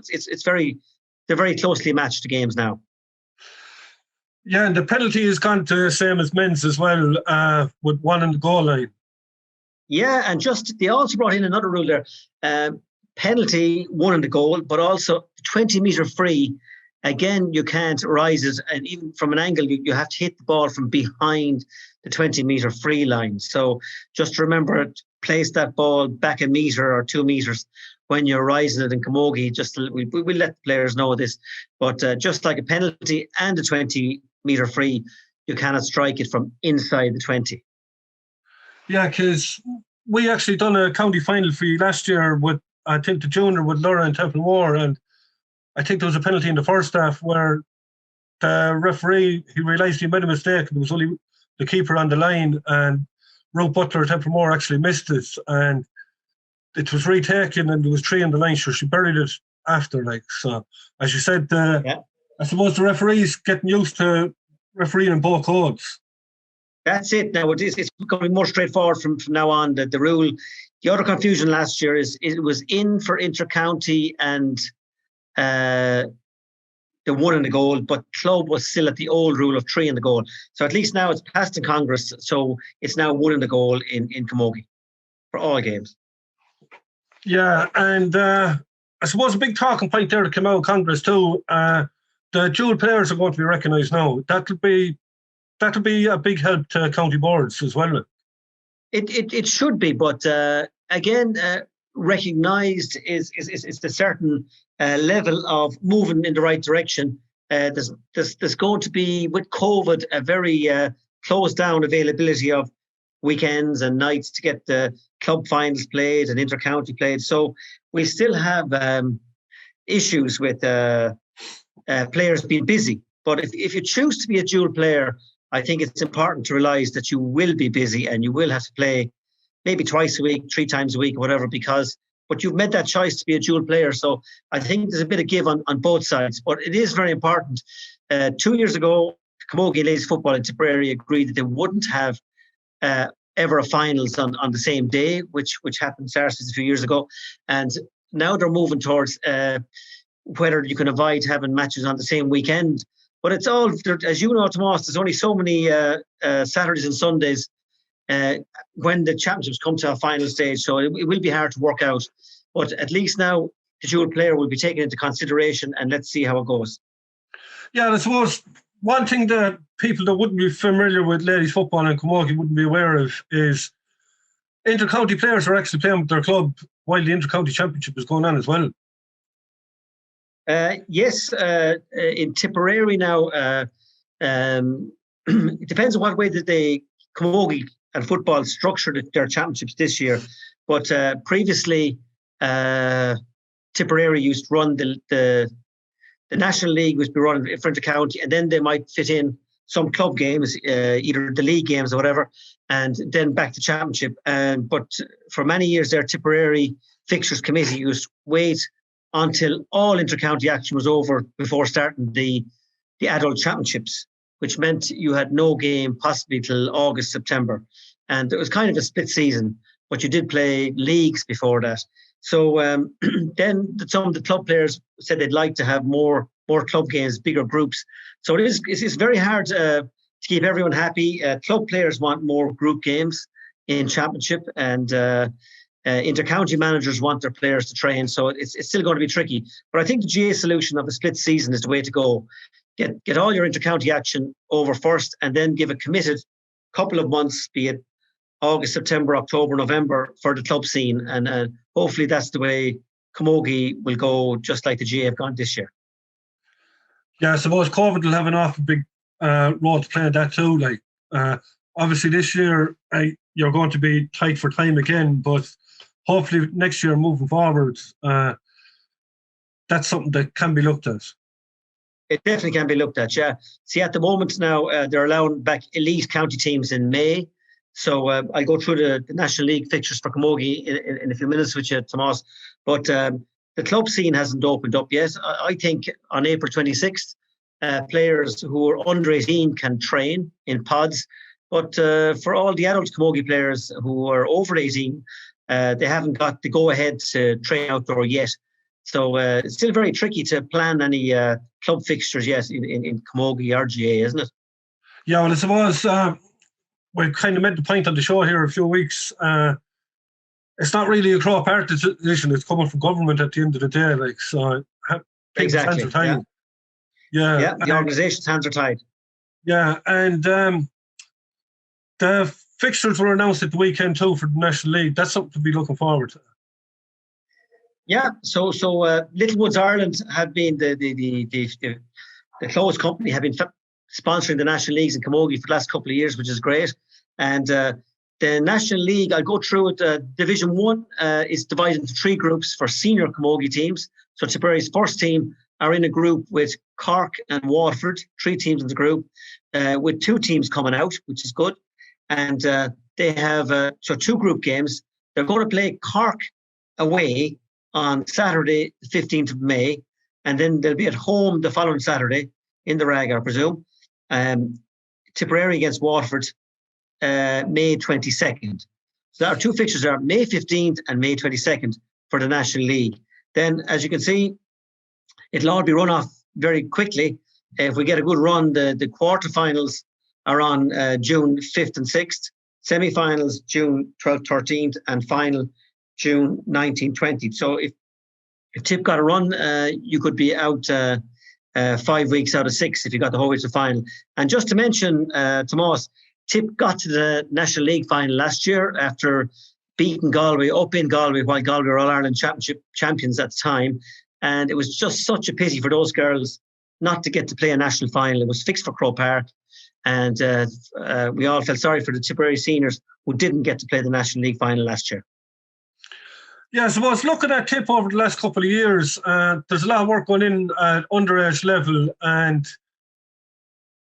they're very closely matched to games now. Yeah, and the penalty has gone to the same as men's as well, with one on the goal line. Yeah, and they also brought in another rule there. Penalty, one on the goal, but also 20-metre free. Again, you can't rise it, and even from an angle, you have to hit the ball from behind the 20-metre free line. So just remember, place that ball back a metre or 2 metres when you're rising it in camogie. We'll let the players know this, but just like a penalty and a 20-metre free, you cannot strike it from inside the 20. Yeah, because we actually done a county final for you last year with, I think, the junior with Laura and Templemore, and I think there was a penalty in the first half where the referee, he realised he made a mistake. There was only the keeper on the line, and Rope Butler at Templemore actually missed it, and it was retaken, and there was 3 on the line, so she buried it after. So, as you said, I suppose the referees getting used to refereeing in both codes. That's it. Now it's going to be more straightforward from now on. The rule, the other confusion last year is it was in for inter-county and the 1 in the goal, but club was still at the old rule of 3 in the goal. So at least now it's passed in Congress, so it's now 1 in the goal in camogie for all games. Yeah, and I suppose a big talking point there that came out of Congress too. The dual players are going to be recognised now. That'll be a big help to county boards as well. It should be, but again, recognised is the certain level of moving in the right direction. There's going to be, with COVID, a very closed down availability of weekends and nights to get the club finals played and inter-county played. So we'll still have issues with players being busy. But if you choose to be a dual player, I think it's important to realise that you will be busy and you will have to play maybe twice a week, 3 times a week, whatever, but you've made that choice to be a dual player. So I think there's a bit of give on both sides, but it is very important. 2 years ago, Camogie Ladies Football in Tipperary agreed that they wouldn't have ever a finals on the same day, which happened a few years ago. And now they're moving towards whether you can avoid having matches on the same weekend. But it's all, as you know, Tomas, there's only so many Saturdays and Sundays when the championships come to a final stage. So it will be hard to work out. But at least now the dual player will be taken into consideration, and let's see how it goes. Yeah, I suppose one thing that people that wouldn't be familiar with ladies football and camogie wouldn't be aware of is inter-county players are actually playing with their club while the inter-county championship is going on as well. Yes, in Tipperary now, it depends on what way that they camogie and football structured their championships this year. But previously, Tipperary used to run the National League, was to be run in front of county, and then they might fit in some club games, either the league games or whatever, and then back to championship. But for many years there, Tipperary Fixtures Committee used to wait until all inter-county action was over before starting the the adult championships, which meant you had no game possibly till August, September. And it was kind of a split season, but you did play leagues before that. So then some of the club players said they'd like to have more club games, bigger groups. So it's very hard to keep everyone happy. Club players want more group games in championship, and inter-county managers want their players to train. So it's still going to be tricky. But I think the GA solution of a split season is the way to go. Get all your inter-county action over first, and then give a committed couple of months, be it August, September, October, November, for the club scene. And hopefully that's the way Camogie will go, just like the GA have gone this year. Yeah, I suppose COVID will have an awful big role to play in that too. Like, obviously this year you're going to be tight for time again, but hopefully next year moving forward, that's something that can be looked at. It definitely can be looked at, yeah. See, at the moment now, they're allowing back elite county teams in May. So I'll go through the National League fixtures for Camogie in a few minutes with you, Tomas. But the club scene hasn't opened up yet. I think on April 26th, players who are under 18 can train in pods. But for all the adult Camogie players who are over 18, they haven't got the go-ahead to train outdoor yet. So it's still very tricky to plan any club fixtures yet in Camogie RGA, isn't it? Yeah, well, I suppose we kind of made the point on the show here a few weeks. It's not really a Crow Park decision. It's coming from government at the end of the day. Like, so exactly. Yeah, the organisation's hands are tied. Yeah, and the fixtures were announced at the weekend too for the National League. That's something to be looking forward to. Yeah, so Littlewoods Ireland have been the close company, have been sponsoring the National Leagues in Camogie for the last couple of years, which is great. And the National League, I'll go through it. Division 1 is divided into 3 groups for senior Camogie teams. So Tipperary's first team are in a group with Cork and Waterford, 3 teams in the group, with 2 teams coming out, which is good. And they have 2 group games. They're going to play Cork away on Saturday, the 15th of May, and then they'll be at home the following Saturday in the Rag, I presume. Tipperary against Waterford, May 22nd. So our 2 fixtures are May 15th and May 22nd for the National League. Then, as you can see, it'll all be run off very quickly. If we get a good run, the quarterfinals are on June 5th and 6th, semi-finals June 12th, 13th, and final June 19th, 20th. So if Tip got a run, you could be out 5 weeks out of 6 if you got the whole way to the final. And just to mention, Tomas, Tip got to the National League final last year after beating Galway up in Galway while Galway were All-Ireland Championship champions at the time. And it was just such a pity for those girls not to get to play a national final. It was fixed for Crow Park. And we all felt sorry for the Tipperary seniors who didn't get to play the National League final last year. Yeah, I suppose looking at Tip over the last couple of years, there's a lot of work going in at underage level and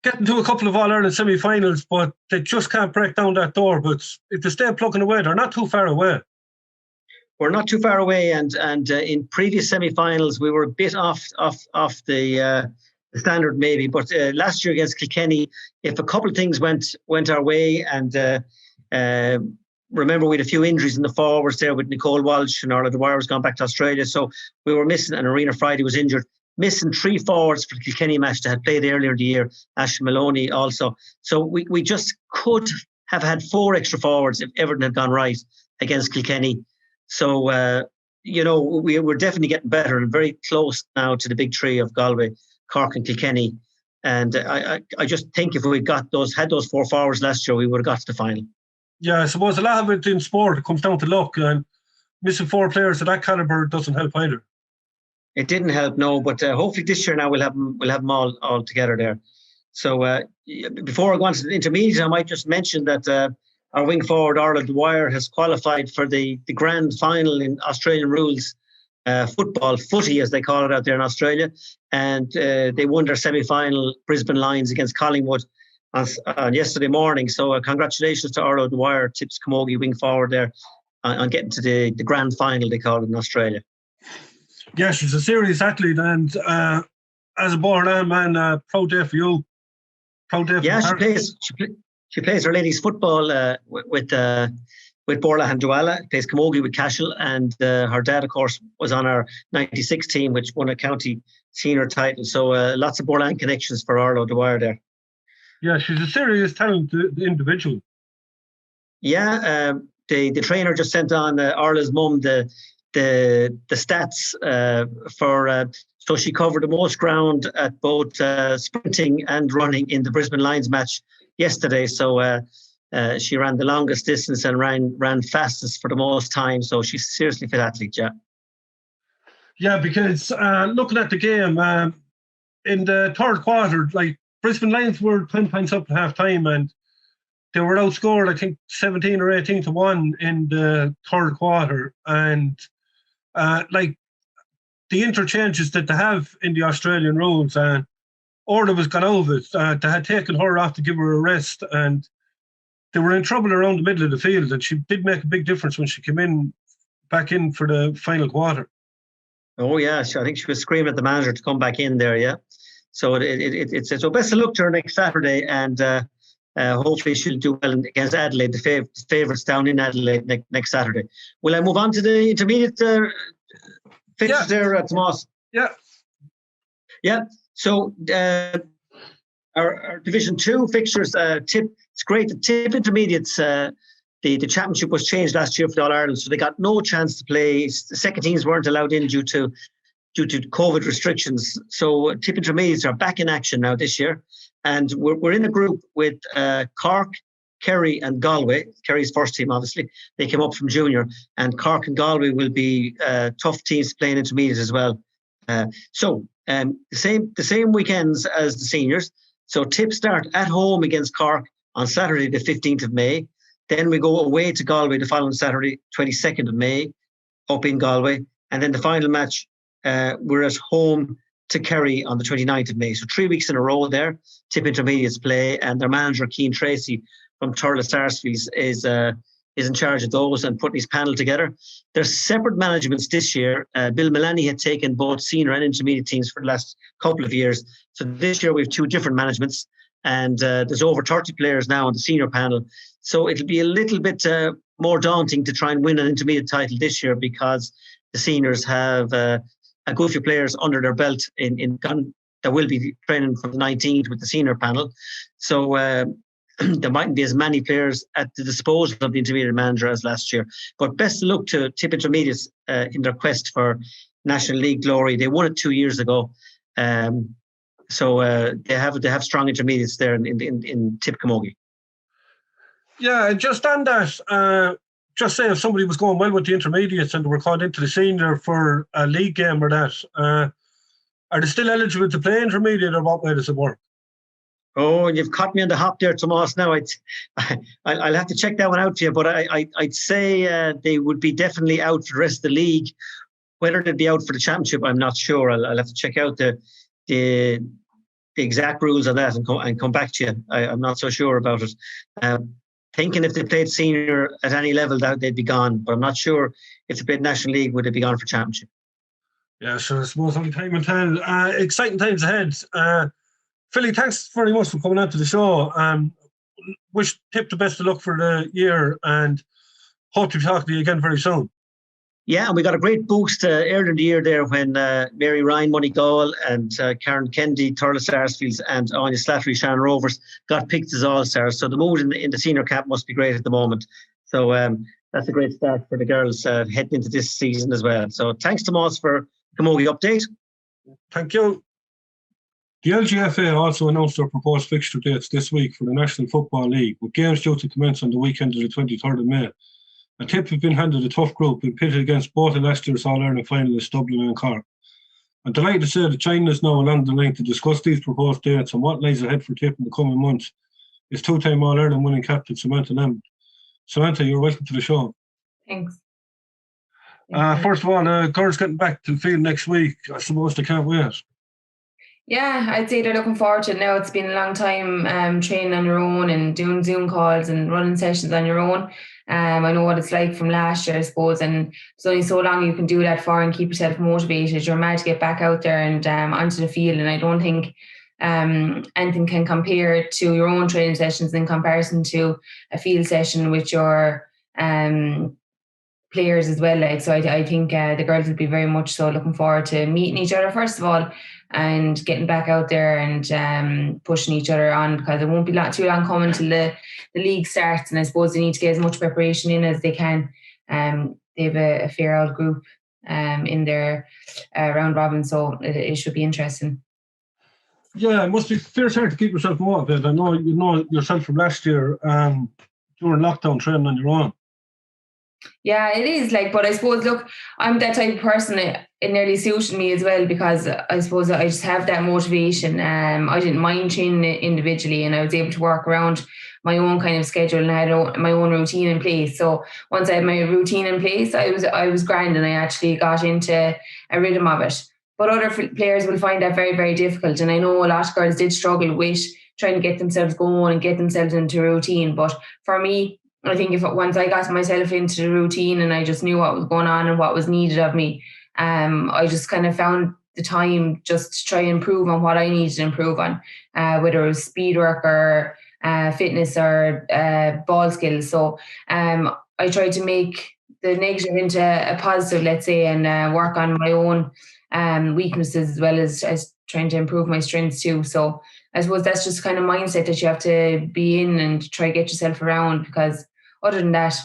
getting to a couple of All-Ireland semi-finals, but they just can't break down that door. But if they stay plugging away, they're not too far away. We're not too far away, and in previous semi-finals we were a bit off the standard maybe, but last year against Kilkenny, if a couple of things went our way, and remember we had a few injuries in the forwards there with Nicole Walsh and Orla O'Dwyer was gone back to Australia, so we were missing, and Arena Friday was injured, missing 3 forwards for the Kilkenny match that had played earlier in the year, Ashley Maloney also. So we just could have had 4 extra forwards if everything had gone right against Kilkenny. So, we're definitely getting better and very close now to the big 3 of Galway, Cork and Kilkenny. And I just think if we had those 4 forwards last year, we would have got to the final. Yeah, I suppose a lot of it in sport, it comes down to luck, and missing 4 players of that calibre doesn't help either. It didn't help, no, but hopefully this year now we'll have them all together there. So before I go on to the intermediate, I might just mention that our wing forward, Orla O'Dwyer, has qualified for the grand final in Australian rules football, footy as they call it out there in Australia. And they won their semi-final, Brisbane Lions against Collingwood on yesterday morning. So congratulations to Orla O'Dwyer, Tips Camogie wing forward there, on getting to the grand final, they call it in Australia. Yeah, she's a serious athlete, and as a Borland man, proud day for you. Proud day for Yeah, the she plays her ladies football with Orla O'Dwyer, plays Camogie with Cashel, and her dad, of course, was on our 96 team, which won a county senior title. So lots of Borland connections for Orla O'Dwyer there. Yeah, she's a serious talented individual. Yeah, the trainer just sent on Orla's mum the stats for. So she covered the most ground at both sprinting and running in the Brisbane Lions match yesterday. So she ran the longest distance and ran fastest for the most time. So she's a seriously fit athlete, yeah. Yeah, because looking at the game, in the third quarter, like Brisbane Lions were 10 points up at half time and they were outscored, I think, 17 or 18-1 in the third quarter. And like the interchanges that they have in the Australian rules, and Orla was gone over it. They had taken her off to give her a rest, and they were in trouble around the middle of the field. And she did make a big difference when she came back in for the final quarter. Oh yeah, I think she was screaming at the manager to come back in there. Yeah, so it's so best of luck to her next Saturday, and hopefully she'll do well against Adelaide, the favourites down in Adelaide next Saturday. Will I move on to the intermediate fixtures there, Tomas? Yeah. Yeah. So our Division 2 fixtures, it's great. The Tip intermediates, the championship was changed last year for the All-Ireland, so they got no chance to play. The second teams weren't allowed in due to COVID restrictions. So Tip intermediates are back in action now this year. And we're in a group with Cork, Kerry and Galway. Kerry's first team, obviously. They came up from junior. And Cork and Galway will be tough teams playing intermediate as well. So the same weekends as the seniors. So Tip start at home against Cork on Saturday, the 15th of May. Then we go away to Galway the following Saturday, 22nd of May, up in Galway. And then the final match, we're at home to Kerry on the 29th of May. So 3 weeks in a row there, Tip intermediates play, and their manager, Cian Tracy from Turles Sarsfields, is in charge of those and putting his panel together. There's separate managements this year. Bill Mullaney had taken both senior and intermediate teams for the last couple of years. So this year we have two different managements, and there's over 30 players now on the senior panel. So it'll be a little bit more daunting to try and win an intermediate title this year, because the seniors have a good few players under their belt that will be training for the 19th with the senior panel. So there mightn't be as many players at the disposal of the intermediate manager as last year. But best of luck to Tip intermediates in their quest for National League glory. They won it 2 years ago. So they have strong intermediates there in Tip Camogie. Yeah, just on that, just say if somebody was going well with the intermediates and they were called into the senior for a league game or that, are they still eligible to play intermediate, or what way does it work? Oh, you've caught me on the hop there, Tomas. Now I'll have to check that one out for you, but I'd say they would be definitely out for the rest of the league. Whether they'd be out for the championship, I'm not sure. I'll have to check out the exact rules on that and come back to you. I'm not so sure about it. Thinking if they played senior at any level, that they'd be gone, but I'm not sure if they played National League, would they be gone for championship? Yeah, sure. I suppose only time will tell. Exciting times ahead. Philly, thanks very much for coming out to the show. Wish Tip the best of luck for the year, and hope to talk to you again very soon. Yeah, and we got a great boost earlier in the year there when Mary Ryan, Moneygall, and Karen Kennedy, Turles Sarsfields, and Anya Slattery, Shannon Rovers got picked as All-Stars. So the mood in the senior camp must be great at the moment. So that's a great start for the girls heading into this season as well. So thanks, Tomas, for Camogie update. Thank you. The LGFA also announced their proposed fixture dates this week for the National Football League, with games due to commence on the weekend of the 23rd of May. And Tip have been handed a tough group, being pitted against both of last year's All-Ireland finalists, Dublin and Cork. I'm delighted to say that China is now along the line to discuss these proposed dates and what lies ahead for Tip in the coming months. Is two-time All-Ireland winning captain Samantha Lambert. Samantha, you're welcome to the show. Thanks. First of all, girls getting back to the field next week. I suppose they can't wait. Yeah, I'd say they're looking forward to it now. It's been a long time training on your own and doing Zoom calls and running sessions on your own. I know what it's like from last year, I suppose, and there's only so long you can do that for and keep yourself motivated. You're mad to get back out there and onto the field, and I don't think anything can compare to your own training sessions in comparison to a field session with your players as well. Like, so I think the girls will be very much so looking forward to meeting each other first of all, and getting back out there and pushing each other on, because it won't be too long coming till the league starts, and I suppose they need to get as much preparation in as they can. They have a fair old group in their round robin, so it should be interesting. Yeah, it must be fierce hard to keep yourself motivated. I know you know yourself from last year during lockdown training on your own. Yeah, it is, like, but I suppose, look, I'm that type of person. It nearly suited me as well, because I suppose I just have that motivation. I didn't mind training individually, and I was able to work around my own kind of schedule, and I had my own routine in place. So once I had my routine in place, I was grand, and I actually got into a rhythm of it. But other players will find that very, very difficult. And I know a lot of girls did struggle with trying to get themselves going and get themselves into a routine. But for me, I think once I got myself into the routine and I just knew what was going on and what was needed of me, I just kind of found the time just to try and improve on what I needed to improve on, whether it was speed work or fitness or ball skills. So I tried to make the negative into a positive, let's say, and work on my own weaknesses as well as trying to improve my strengths too. So I suppose that's just kind of mindset that you have to be in and try to get yourself around, because other than that,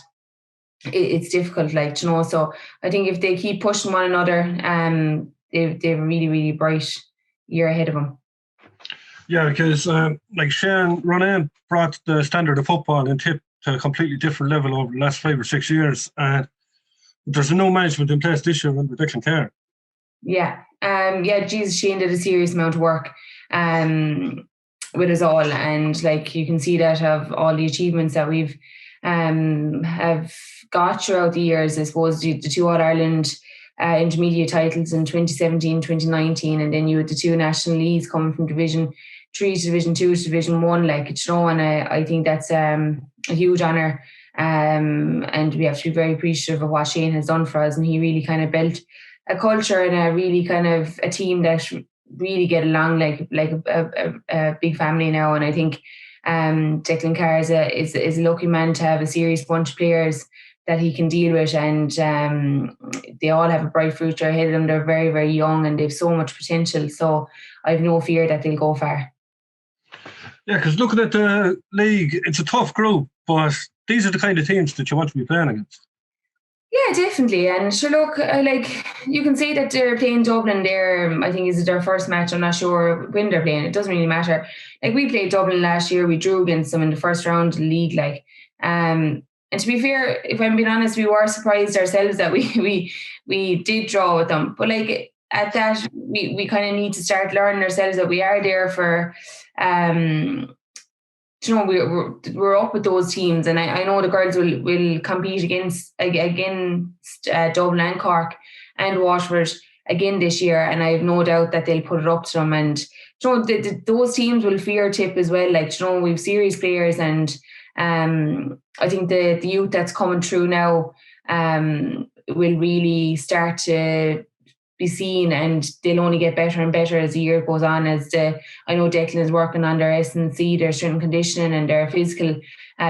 it's difficult, like, you know. So I think if they keep pushing one another, they've a really, really bright year ahead of them. Yeah, because like Shane Ronan brought the standard of football in Tip to a completely different level over the last 5 or 6 years, and there's no management in place this year under Declan Carr. Yeah, Jesus, Shane did a serious amount of work with us all, and like you can see that of all the achievements that we've have got throughout the years. I suppose the 2 All-Ireland intermediate titles in 2017, 2019, and then you had the 2 national leagues coming from Division 3 to Division 2 to Division 1, like, you know, and I think that's a huge honour, and we have to be very appreciative of what Shane has done for us, and he really kind of built a culture and a really kind of a team that really get along like a big family now. And I think Declan Carr is a lucky man to have a serious bunch of players that he can deal with, and they all have a bright future ahead of them. They're very, very young and they've so much potential, so I've no fear that they'll go far. Yeah, because looking at the league, it's a tough group, but these are the kind of teams that you want to be playing against. Yeah, definitely. And sure, look, like, you can say that they're playing Dublin there. I think is their first match. I'm not sure when they're playing. It doesn't really matter. Like, we played Dublin last year. We drew against them in the first round of the league. Like, and to be fair, if I'm being honest, we were surprised ourselves that we did draw with them. But like, at that, we kind of need to start learning ourselves that we are there for. You know, we're up with those teams, and I know the girls will compete against Dublin and Cork and Waterford again this year, and I have no doubt that they'll put it up to them. And you know, those teams will fear Tip as well. Like, you know, we've serious players, and I think the youth that's coming through now will really start to be seen, and they'll only get better and better as the year goes on. I know Declan is working on their S&C, their strength and conditioning, and their physical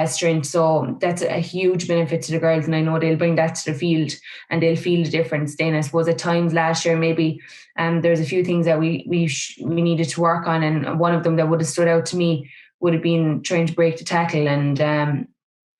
strength. So that's a huge benefit to the girls, and I know they'll bring that to the field and they'll feel the difference. Then I suppose at times last year maybe there's a few things that we needed to work on, and one of them that would have stood out to me would have been trying to break the tackle, and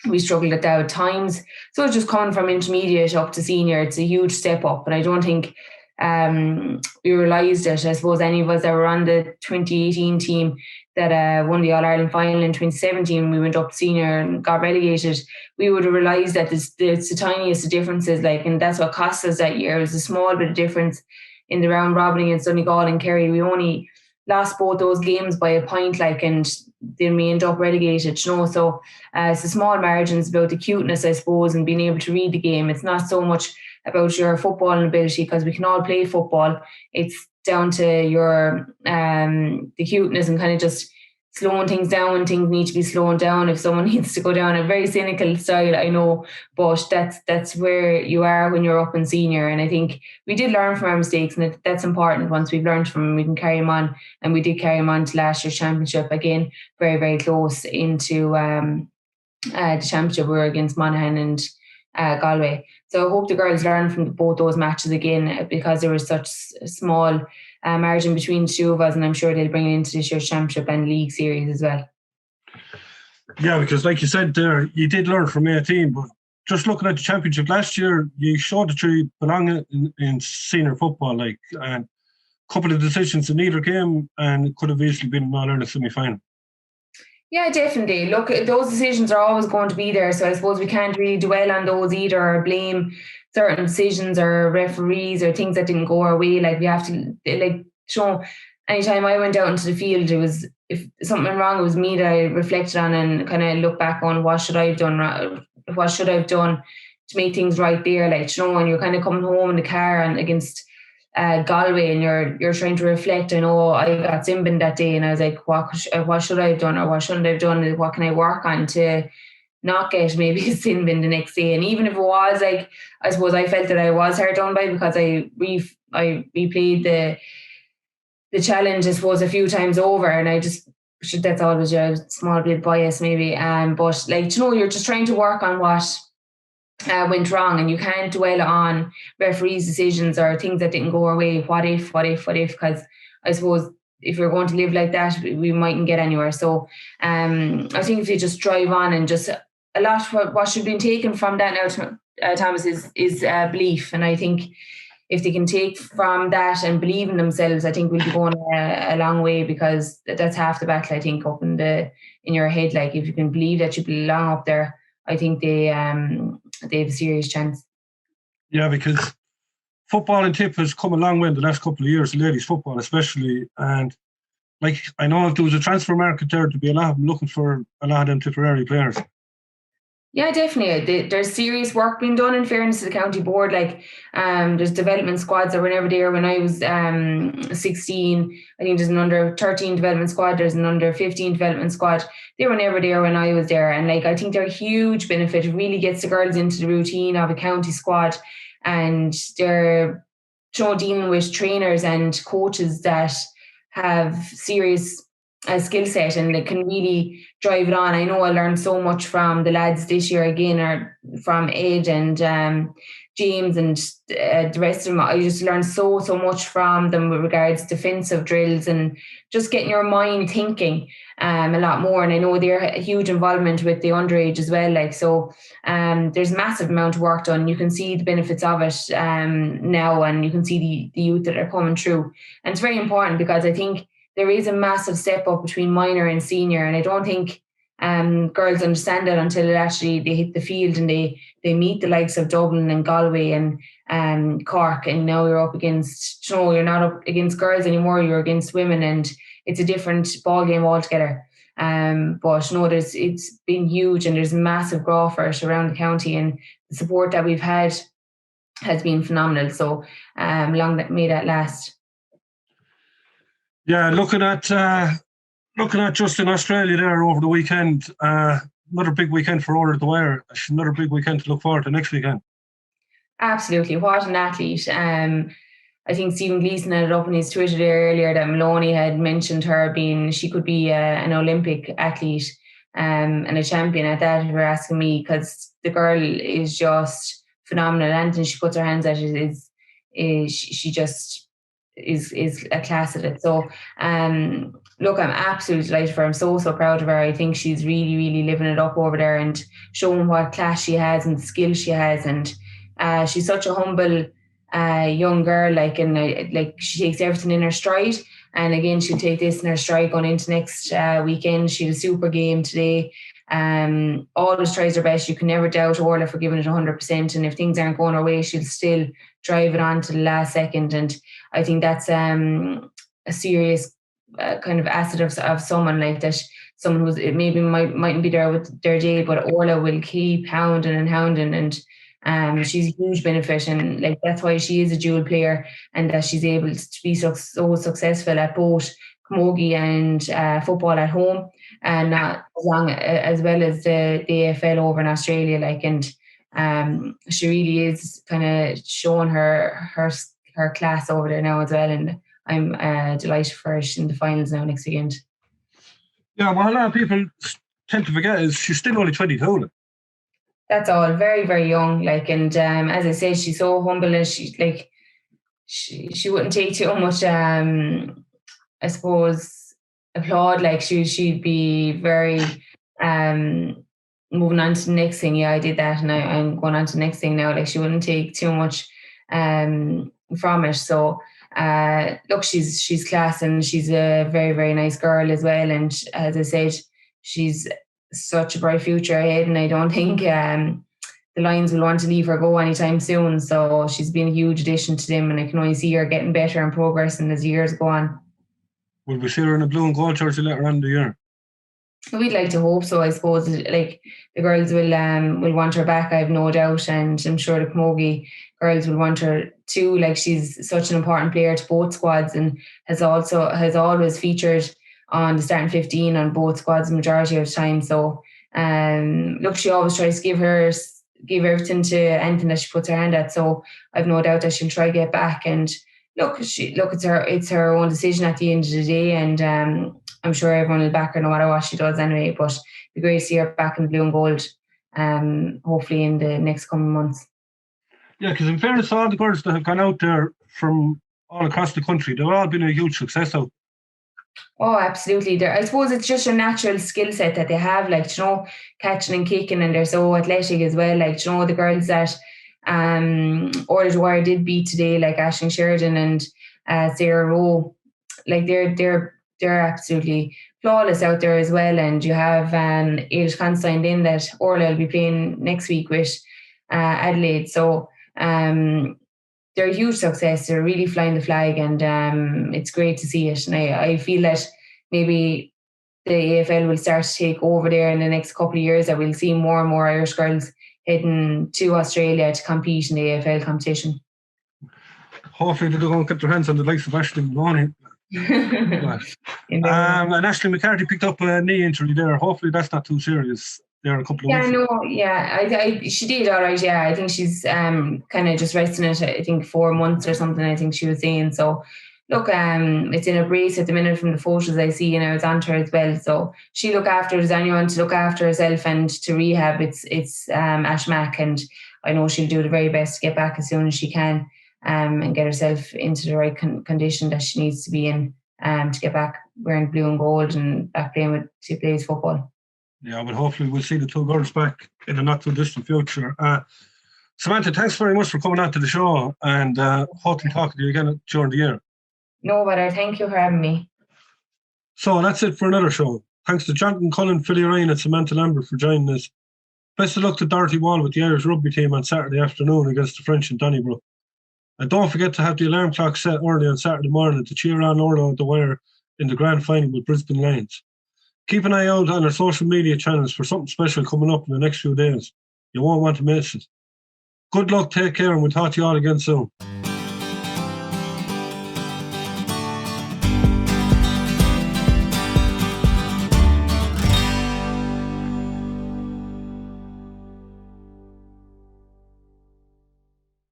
we struggled at that at times. So it's just coming from intermediate up to senior, it's a huge step up, and I don't think we realised it. I suppose any of us that were on the 2018 team that won the All-Ireland final in 2017, we went up to senior and got relegated, we would have realised that it's the tiniest of differences, like, and that's what cost us that year. It was a small bit of difference in the round robin against Donegal and Kerry. We only lost both those games by a point, like, and then we end up relegated, you know. So it's the small margins, about the cuteness, I suppose, and being able to read the game. It's not so much about your footballing ability, because we can all play football. It's down to your the cuteness and kind of just slowing things down when things need to be slowing down. If someone needs to go down a very cynical style, I know, but that's where you are when you're up in senior. And I think we did learn from our mistakes, and that's important. Once we've learned from them, we can carry them on, and we did carry them on to last year's championship. Again, very, very close into the championship. We were against Monaghan and Galway. So I hope the girls learn from both those matches again, because there was such small margin between the two of us, and I'm sure they'll bring it into this year's championship and league series as well. Yeah, because like you said there, you did learn from 18, but just looking at the championship last year, you showed that you belong in senior football, and a couple of decisions in either game, and it could have easily been an All-Ireland semi-final. Yeah, definitely. Look, those decisions are always going to be there, so I suppose we can't really dwell on those either, or blame certain decisions or referees or things that didn't go our way. Like, we have to show. Anytime I went out into the field, it was, if something went wrong, it was me that I reflected on and kind of look back on what should I have done to make things right there. Like, when you're kind of coming home in the car and against Galway, and you're trying to reflect. I know I got Simbin that day, and I was like, what should I have done, or what shouldn't I have done? What can I work on to not get maybe a Simbin the next day? And even if it was, like, I suppose I felt that I was hard done by, because I replayed the challenge, I suppose, a few times over, and I just that's always a small bit bias maybe. But you're just trying to work on what went wrong, and you can't dwell on referees' decisions or things that didn't go our way. What if? Because I suppose if we're going to live like that, we mightn't get anywhere. So I think if you just drive on, and just a lot what should be taken from that now, Thomas, is belief. And I think if they can take from that and believe in themselves, I think we'll be going a long way, because that's half the battle, I think, up in your head. Like, if you can believe that you belong up there, I think they have a serious chance. Yeah, because football in Tip has come a long way in the last couple of years, ladies football especially. And I know if there was a transfer market there, to be a lot of them looking for a lot of them Tipperary players. Yeah, definitely. There's serious work being done, in fairness to the county board. There's development squads that were never there when I was 16. I think there's an under 13 development squad. There's an under 15 development squad. They were never there when I was there. And I think they're a huge benefit. It really gets the girls into the routine of a county squad. And they're dealing with trainers and coaches that have serious skill set, and they can really drive it on. I know I learned so much from the lads this year again, or from Ed and James and the rest of them. I just learned so much from them with regards to defensive drills and just getting your mind thinking a lot more. And I know they're a huge involvement with the underage as well. There's massive amount of work done. You can see the benefits of it now, and you can see the youth that are coming through. And it's very important, because I think there is a massive step up between minor and senior, and I don't think girls understand that until they hit the field and they meet the likes of Dublin and Galway and Cork, and now you're up against, you're not up against girls anymore, you're against women, and it's a different ball game altogether. But it's been huge, and there's massive growth for it around the county, and the support that we've had has been phenomenal. So long may that last. Yeah, looking at just in Australia there over the weekend, another big weekend for Orla O'Dwyer. Another big weekend to look forward to next weekend. Absolutely, what an athlete! I think Stephen Gleeson had it up on his Twitter there earlier that Maloney had mentioned she could be an Olympic athlete and a champion at that. If you're asking me, because the girl is just phenomenal. Anything she puts her hands at she just is a class at it. So look, I'm absolutely delighted for her. I'm so proud of her. I think she's really, really living it up over there and showing what class she has and the skill she has. And she's such a humble young girl, she takes everything in her stride. And again, she'll take this in her stride going into next weekend. She had a super game today. Always tries her best. You can never doubt Orla for giving it 100%. And if things aren't going her way, she'll still drive it on to the last second. And I think that's a serious kind of asset of someone like that. Someone who's maybe mightn't be there with their day, but Orla will keep hounding and hounding. And she's a huge benefit, and like that's why she is a dual player, and that she's able to be so successful at both camogie and football at home, and not as well as the AFL over in Australia. Like, and she really is kind of showing her class over there now as well, and I'm delighted for her in the finals now next weekend. Yeah, what a lot of people tend to forget is she's still only 22. That's all, very, very young. Like, and as I said, she's so humble, and she's like, she wouldn't take too much. I suppose applaud. Like, she'd be very moving on to the next thing. Yeah, I did that, and I'm going on to the next thing now. Like, she wouldn't take too much from it. So look, she's class, and she's a very, very nice girl as well. And as I said, she's such a bright future ahead, and I don't think the Lions will want to leave her go anytime soon. So she's been a huge addition to them, and I can only see her getting better and progressing as years go on. Will we see her in a blue and gold jersey later on in the year? We'd like to hope so. I suppose like the girls will want her back, I have no doubt, and I'm sure the camogie girls will want her too. Like, she's such an important player to both squads, and has always featured on the starting 15 on both squads the majority of the time. So look, she always tries to give everything to anything that she puts her hand at. So I've no doubt that she'll try to get back. And look, it's her own decision at the end of the day, and I'm sure everyone will back her no matter what she does anyway. But it'd be great to see her back in the blue and gold, hopefully in the next coming months. Yeah, because in fairness to all the girls that have gone out there from all across the country, they've all been a huge success out. Oh, absolutely. I suppose it's just a natural skill set that they have, like, catching and kicking, and they're so athletic as well. Like, the girls that Orla O'Dwyer did beat today, like Aisling Sheridan and Sarah Rowe, like they're absolutely flawless out there as well. And you have Ailish Constantine in that Orla will be playing next week with Adelaide. So they're a huge success. They're really flying the flag, and it's great to see it. And I feel that maybe the AFL will start to take over there in the next couple of years, that we'll see more and more Irish girls heading to Australia to compete in the AFL competition. Hopefully they don't get their hands on the likes of Aisling Mahoney. And Aisling McCarthy picked up a knee injury there. Hopefully that's not too serious. There a couple of weeks. She did all right. Yeah, I think she's kind of just resting it. I think 4 months or something, I think she was saying. So look, it's in a brace at the minute from the photos I see, and I was on to her as well. So she look after, there's anyone to look after herself and to rehab, it's Ash Mack, and I know she'll do the very best to get back as soon as she can, and get herself into the right condition that she needs to be in, to get back wearing blue and gold and back playing with Tipperary football. Yeah, but hopefully we'll see the two girls back in the not too distant future. Samantha, thanks very much for coming out to the show, and hopefully talking to you again during the year. No bother. Thank you for having me. So that's it for another show. Thanks to Jonathan Cullen, Ryan and Samantha Lambert for joining us. Best of luck to Dorothy Wall with the Irish rugby team on Saturday afternoon against the French in Donnybrook. And don't forget to have the alarm clock set early on Saturday morning to cheer on Orla O'Dwyer in the Grand Final with Brisbane Lions. Keep an eye out on our social media channels for something special coming up in the next few days. You won't want to miss it. Good luck, take care, and we'll talk to you all again soon.